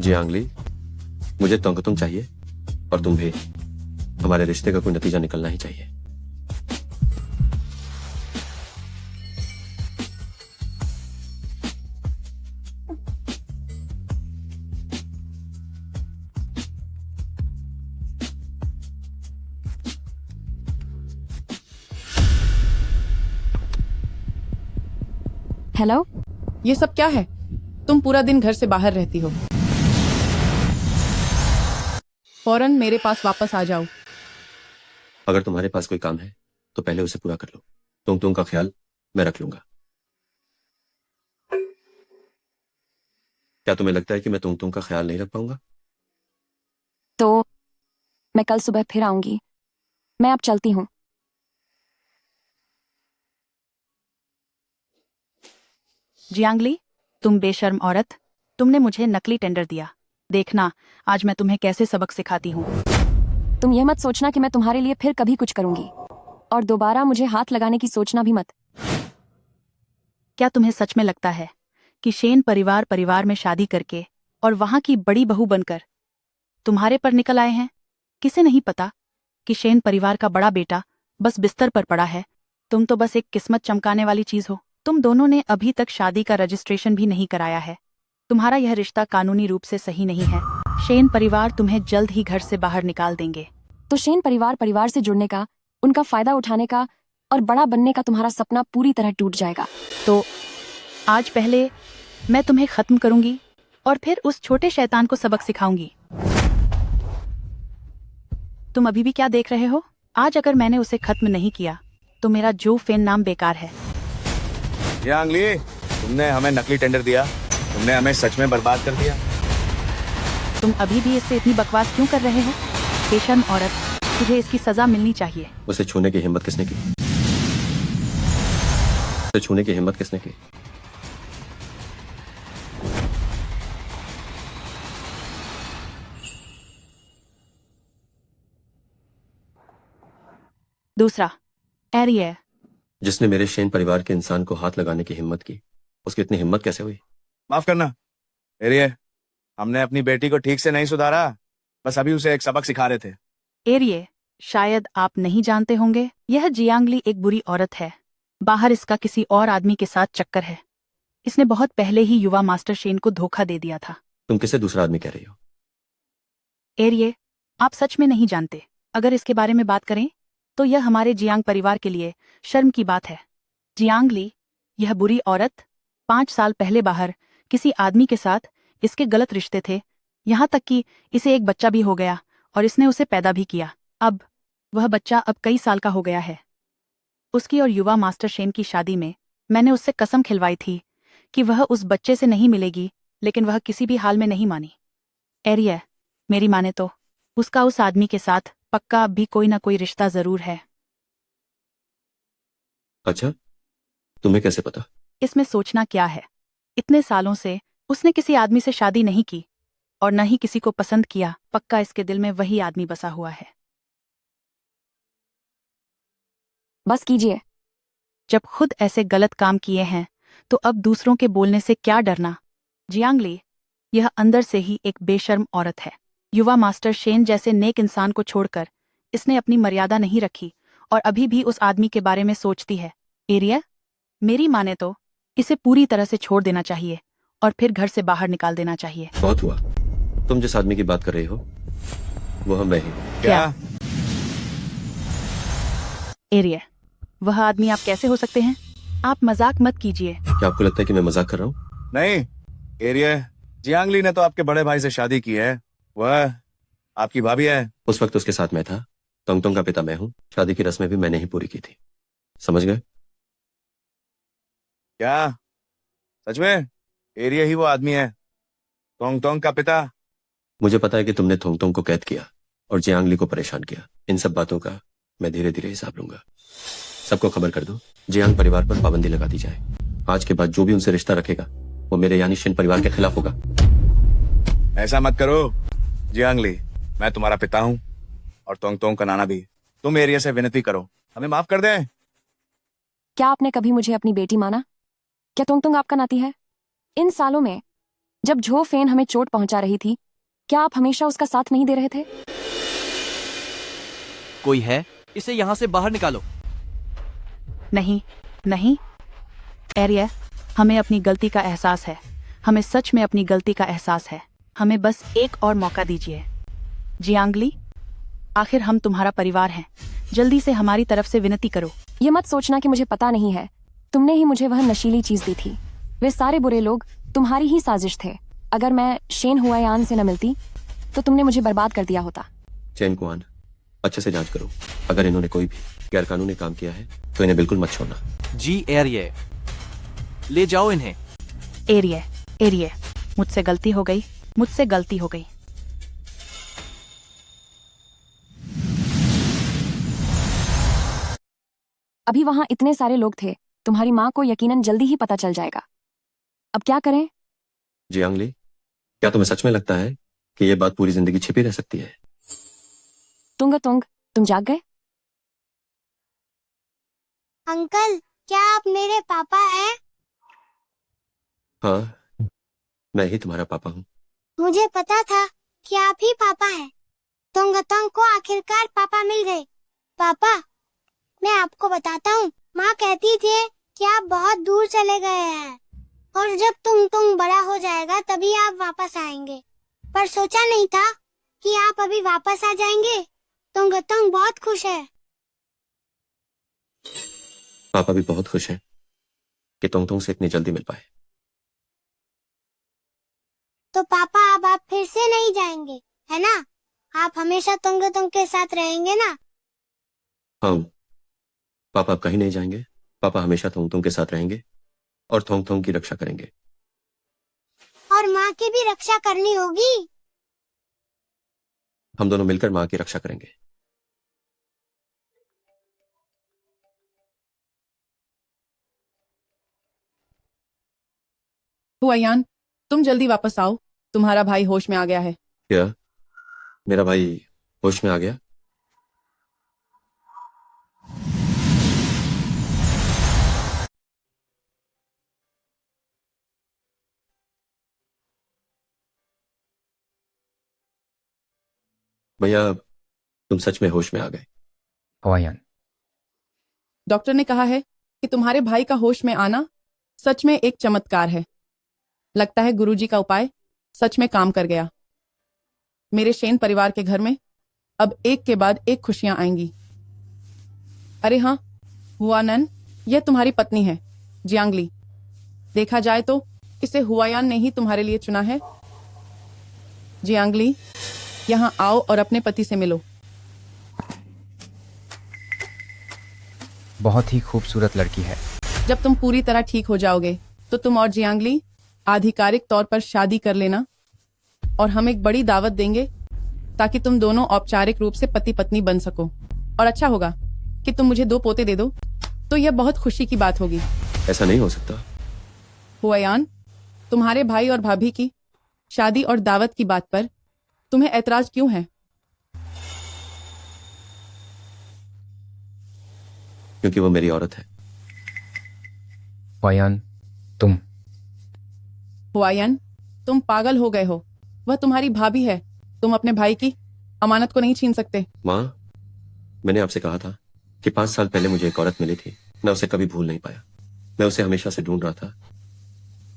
Speaker 3: जियांगली, मुझे तुंग चाहिए और तुम भी। हमारे रिश्ते का कोई नतीजा निकलना ही चाहिए।
Speaker 2: हेलो,
Speaker 11: ये सब क्या है? तुम पूरा दिन घर से बाहर रहती हो। फौरन मेरे पास वापस आ जाओ।
Speaker 3: अगर तुम्हारे पास कोई काम है तो पहले उसे पूरा कर लो। तुंग का ख्याल मैं रख लूंगा। क्या तुम्हें लगता है कि मैं तुंग का ख्याल नहीं रख पाऊंगा?
Speaker 2: तो मैं कल सुबह फिर आऊंगी। मैं अब चलती हूँ।
Speaker 9: जियांगली, तुम बेशर्म औरत, तुमने मुझे नकली टेंडर दिया। देखना आज मैं तुम्हें कैसे सबक सिखाती हूँ।
Speaker 2: तुम ये मत सोचना कि मैं तुम्हारे लिए फिर कभी कुछ करूंगी और दोबारा मुझे हाथ लगाने की सोचना भी मत।
Speaker 9: क्या तुम्हें सच में लगता है कि शेन परिवार में शादी करके और वहां की बड़ी बहू बनकर तुम्हारे पर निकल आए हैं? किसे नहीं पता कि शेन परिवार का बड़ा बेटा बस बिस्तर पर पड़ा है। तुम तो बस एक किस्मत चमकाने वाली चीज हो। तुम दोनों ने अभी तक शादी का रजिस्ट्रेशन भी नहीं कराया है। तुम्हारा यह रिश्ता कानूनी रूप से सही नहीं है। शेन परिवार तुम्हें जल्द ही घर से बाहर निकाल देंगे।
Speaker 2: तो शेन परिवार से जुड़ने का, उनका फायदा उठाने का और बड़ा बनने का तुम्हारा सपना पूरी तरह टूट जाएगा।
Speaker 9: तो आज पहले मैं तुम्हें खत्म करूंगी और फिर उस छोटे शैतान को सबक सिखाऊंगी। तुम अभी भी क्या देख रहे हो? आज अगर मैंने उसे खत्म नहीं किया तो मेरा जो फेन नाम बेकार है।
Speaker 12: जियांगली, तुमने हमें नकली टेंडर दिया। तुमने हमें सच में बर्बाद कर दिया।
Speaker 9: तुम अभी भी इससे इतनी बकवास क्यों कर रहे हो? बेशर्म औरत, तुझे इसकी सजा मिलनी चाहिए।
Speaker 3: उसे छूने की हिम्मत किसने की? उसे छूने की हिम्मत किसने की?
Speaker 9: दूसरा, एरिये,
Speaker 3: जिसने मेरे शेन परिवार के इंसान को हाथ लगाने की हिम्मत की, उसकी इतनी हिम्मत कैसे हुई?
Speaker 12: माफ करना एरिये, हमने अपनी बेटी को ठीक से नहीं सुधारा। बस अभी उसे एक सबक सिखा रहे थे।
Speaker 9: एरिए, शायद आप नहीं जानते होंगे, यह जियांगली एक बुरी औरत है। बाहर इसका किसी और आदमी के साथ चक्कर है। इसने बहुत पहले ही युवा मास्टर शेन को धोखा दे दिया था।
Speaker 3: तुम किसे दूसरा आदमी कह रही हो?
Speaker 9: एरिए, आप सच में नहीं जानते। अगर इसके बारे में बात करें तो यह हमारे जियांग परिवार के लिए शर्म की बात है। जियांगली, यह बुरी औरत 5 साल पहले बाहर किसी आदमी के साथ इसके गलत रिश्ते थे, यहाँ तक कि इसे एक बच्चा भी हो गया और इसने उसे पैदा भी किया। अब वह बच्चा अब कई साल का हो गया है। उसकी और युवा मास्टर शेन की शादी में मैंने उससे कसम खिलवाई थी कि वह उस बच्चे से नहीं मिलेगी, लेकिन वह किसी भी हाल में नहीं मानी। एरिया, मेरी माने तो उसका उस आदमी के साथ पक्का अब भी कोई ना कोई रिश्ता जरूर है।
Speaker 3: अच्छा, तुम्हें कैसे पता?
Speaker 9: इसमें सोचना क्या है? इतने सालों से उसने किसी आदमी से शादी नहीं की और न ही किसी को पसंद किया। पक्का इसके दिल में वही आदमी बसा हुआ है।
Speaker 2: बस कीजिए।
Speaker 9: जब खुद ऐसे गलत काम किए हैं तो अब दूसरों के बोलने से क्या डरना? जियांगली, यह अंदर से ही एक बेशर्म औरत है। युवा मास्टर शेन जैसे नेक इंसान को छोड़कर इसने अपनी मर्यादा नहीं रखी और अभी भी उस आदमी के बारे में सोचती है। एरिया, मेरी माने तो इसे पूरी तरह से छोड़ देना चाहिए और फिर घर से बाहर निकाल देना चाहिए।
Speaker 3: बहुत हुआ। तुम जिस आदमी की बात कर रही हो वो मैं ही हूँ।
Speaker 9: क्या? एरिया, वह आदमी आप कैसे हो सकते हैं? आप मजाक मत कीजिए।
Speaker 3: क्या आपको लगता है कि मैं मजाक कर रहा हूँ?
Speaker 12: नहीं एरिया, जियांगली ने तो आपके बड़े भाई से शादी की है। वह आपकी भाभी है।
Speaker 3: उस वक्त उसके साथ मैं था। तोंग का पिता मैं हूँ। शादी की रस्में भी मैंने ही पूरी की थी। समझ गए?
Speaker 12: क्या सच में एरिया ही वो आदमी है, तोंग का पिता?
Speaker 3: मुझे पता है कि तुमने थोंग को कैद किया और जियांगली को परेशान किया। इन सब बातों का मैं धीरे धीरे हिसाब लूंगा। सबको खबर कर दो, जियांग परिवार पर पाबंदी लगा दी जाए। आज के बाद जो भी उनसे रिश्ता रखेगा वो मेरे यानी शिन परिवार के खिलाफ होगा।
Speaker 12: ऐसा मत करो जियांगली, मैं तुम्हारा पिता हूँ और तोंग का नाना भी। तुम एरिया से विनती करो, हमें माफ कर दें।
Speaker 2: क्या आपने कभी मुझे अपनी बेटी माना? क्या तुंग आपका नाती है? इन सालों में जब झो फेन हमें चोट पहुंचा रही थी, क्या आप हमेशा उसका साथ नहीं दे रहे थे?
Speaker 5: कोई है? इसे यहाँ से बाहर निकालो।
Speaker 9: नहीं, नहीं एरिया, हमें अपनी गलती का एहसास है। हमें सच में अपनी गलती का एहसास है। हमें बस एक और मौका दीजिए। जियांगली, आखिर हम तुम्हारा परिवार हैं। जल्दी से हमारी तरफ से विनती करो।
Speaker 2: ये मत सोचना कि मुझे पता नहीं है। तुमने ही मुझे वह नशीली चीज दी थी। वे सारे बुरे लोग तुम्हारी ही साजिश थे। अगर मैं शेन हुआयान से न मिलती तो तुमने मुझे बर्बाद कर दिया होता।
Speaker 3: चेन कुआन, अच्छे से जांच करो। अगर इन्होंने कोई भी गैरकानूनी काम किया है तो इन्हें बिल्कुल मत छोड़ना।
Speaker 5: जी एरिया, ले जाओ इन्हें।
Speaker 9: एरिया, एरिया, मुझसे गलती हो गई, मुझसे गलती हो गई।
Speaker 2: अभी वहां इतने सारे लोग थे। तुम्हारी माँ को यकीनन जल्दी ही पता चल जाएगा। अब क्या करें?
Speaker 3: जियांगली, क्या तुम्हें सच में लगता है कि यह बात पूरी जिंदगी छिपी रह सकती है?
Speaker 2: तुम जाग गए?
Speaker 4: अंकल, क्या आप मेरे पापा हैं?
Speaker 3: हाँ, मैं ही तुम्हारा पापा हूँ।
Speaker 4: मुझे पता था कि आप ही पापा हैं। तोंग को आखिरकार पापा मिल गए। पापा, मैं आपको बताता हूँ, माँ कहती थी कि आप बहुत दूर चले गए हैं और जब तुंग बड़ा हो जाएगा तभी आप वापस आएंगे। पर सोचा नहीं था कि आप अभी वापस आ जाएंगे। तुंग बहुत खुश है।
Speaker 3: पापा भी बहुत खुश हैं कि तोंग से इतनी जल्दी मिल पाए।
Speaker 4: तो पापा, अब आप फिर से नहीं जाएंगे, है ना? आप हमेशा तुंग के साथ रहेंगे ना?
Speaker 3: हाँ, पापा अब कहीं नहीं जाएंगे। पापा हमेशा थोंग के साथ रहेंगे और थोंग की रक्षा करेंगे।
Speaker 4: और माँ की भी रक्षा करनी होगी।
Speaker 3: हम दोनों मिलकर माँ की रक्षा करेंगे।
Speaker 11: हुआयान, तुम जल्दी वापस आओ। तुम्हारा भाई होश में आ गया है।
Speaker 3: क्या मेरा भाई होश में आ गया? भैया, तुम सच में होश में आ गए।
Speaker 20: हवायान,
Speaker 11: डॉक्टर ने कहा है कि तुम्हारे भाई का होश में आना सच में एक चमत्कार है। लगता है गुरुजी का उपाय सच में काम कर गया। मेरे शेन परिवार के घर में अब एक के बाद एक खुशियां आएंगी। अरे हाँ हुआनन, यह तुम्हारी पत्नी है जियांगली। देखा जाए तो इसे हुआयान ने ही तुम्हारे लिए चुना है। जियांगली, यहाँ आओ और अपने पति से मिलो।
Speaker 20: बहुत ही खूबसूरत लड़की है।
Speaker 11: जब तुम पूरी तरह ठीक हो जाओगे तो तुम और जियांगली आधिकारिक तौर पर शादी कर लेना और हम एक बड़ी दावत देंगे ताकि तुम दोनों औपचारिक रूप से पति पत्नी बन सको। और अच्छा होगा कि तुम मुझे 2 पोते दे दो, तो यह बहुत खुशी की बात होगी।
Speaker 3: ऐसा नहीं हो सकता।
Speaker 11: हुआयान, तुम्हारे भाई और भाभी की शादी और दावत की बात पर तुम्हें ऐतराज क्यों है?
Speaker 3: क्योंकि वो मेरी औरत है।
Speaker 20: हवायान, तुम
Speaker 11: हुआयान, तुम पागल हो गए हो। वह तुम्हारी भाभी है। तुम अपने भाई की अमानत को नहीं छीन सकते।
Speaker 3: माँ, मैंने आपसे कहा था कि 5 साल पहले मुझे एक औरत मिली थी। मैं उसे कभी भूल नहीं पाया। मैं उसे हमेशा से ढूंढ रहा था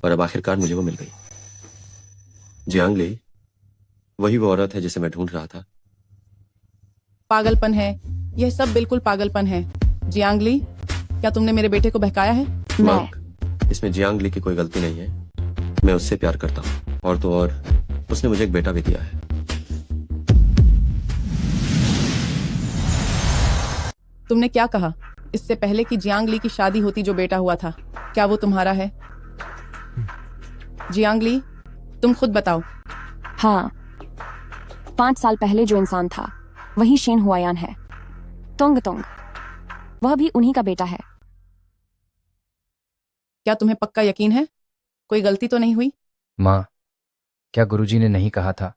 Speaker 3: और अब आखिरकार मुझे वो मिल गई। जियांगली, वही वो औरत है जिसे मैं ढूंढ रहा था।
Speaker 11: पागलपन है, यह सब बिल्कुल पागलपन है। जियांगली, क्या तुमने मेरे बेटे को बहकाया है?
Speaker 3: माँ, इसमें जियांगली की कोई गलती नहीं है। मैं उससे प्यार करता हूँ और तो और उसने मुझे एक बेटा भी दिया है।
Speaker 11: तुमने क्या कहा? इससे पहले कि जियांगली की शादी होती जो बेटा हुआ था, क्या वो तुम्हारा है? जियांगली, तुम खुद बताओ।
Speaker 2: हाँ, 5 साल पहले जो इंसान था वही शेन हुआयान है। तुंग तुंग, वह भी उन्हीं का बेटा है।
Speaker 11: क्या तुम्हें पक्का यकीन है? कोई गलती तो नहीं हुई?
Speaker 20: माँ, क्या गुरुजी ने नहीं कहा था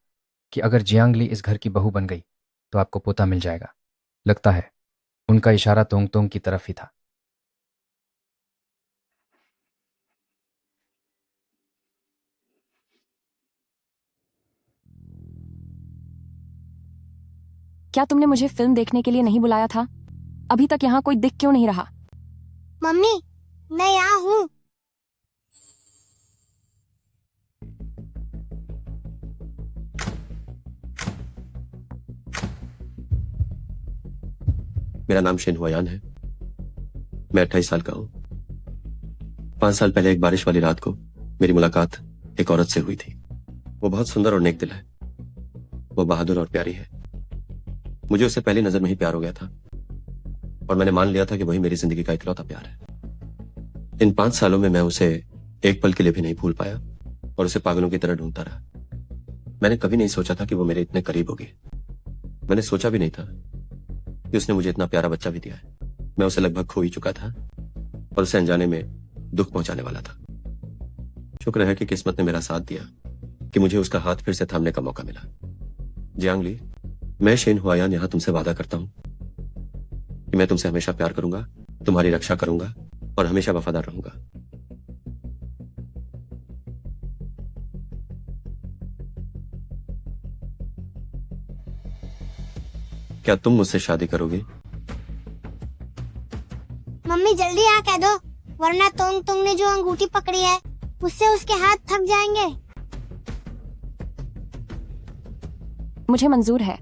Speaker 20: कि अगर जियांगली इस घर की बहू बन गई तो आपको पोता मिल जाएगा? लगता है उनका इशारा तोंग तोंग की तरफ ही था।
Speaker 2: क्या तुमने मुझे फिल्म देखने के लिए नहीं बुलाया था? अभी तक यहाँ कोई दिख क्यों नहीं रहा?
Speaker 4: मम्मी, मैं यहाँ हूँ।
Speaker 3: मेरा नाम शेन हुआयान है। मैं 28 साल का हूँ। 5 साल पहले एक बारिश वाली रात को मेरी मुलाकात एक औरत से हुई थी। वो बहुत सुंदर और नेक दिल है। वो बहादुर और प्यारी है। मुझे उससे पहली नजर में ही प्यार हो गया था और मैंने मान लिया था कि वही मेरी जिंदगी का इकलौता प्यार है। इन 5 सालों में मैं उसे एक पल के लिए भी नहीं भूल पाया और उसे पागलों की तरह ढूंढता रहा। मैंने कभी नहीं सोचा था कि वो मेरे इतने करीब होगी। मैंने सोचा भी नहीं था कि उसने मुझे इतना प्यारा बच्चा भी दिया है। मैं उसे लगभग खो ही चुका था और उसे अनजाने में दुख पहुंचाने वाला था। शुक्र है कि किस्मत ने मेरा साथ दिया कि मुझे उसका हाथ फिर से थामने का मौका मिला। जियांगली, मैं शेन हुआयान यहाँ तुमसे वादा करता हूँ कि मैं तुमसे हमेशा प्यार करूंगा, तुम्हारी रक्षा करूंगा और हमेशा वफादार रहूंगा। क्या तुम मुझसे शादी करोगी?
Speaker 4: मम्मी जल्दी आ कह दो, वरना तोंग तोंग ने जो अंगूठी पकड़ी है उससे उसके हाथ थक जाएंगे।
Speaker 2: मुझे मंजूर है।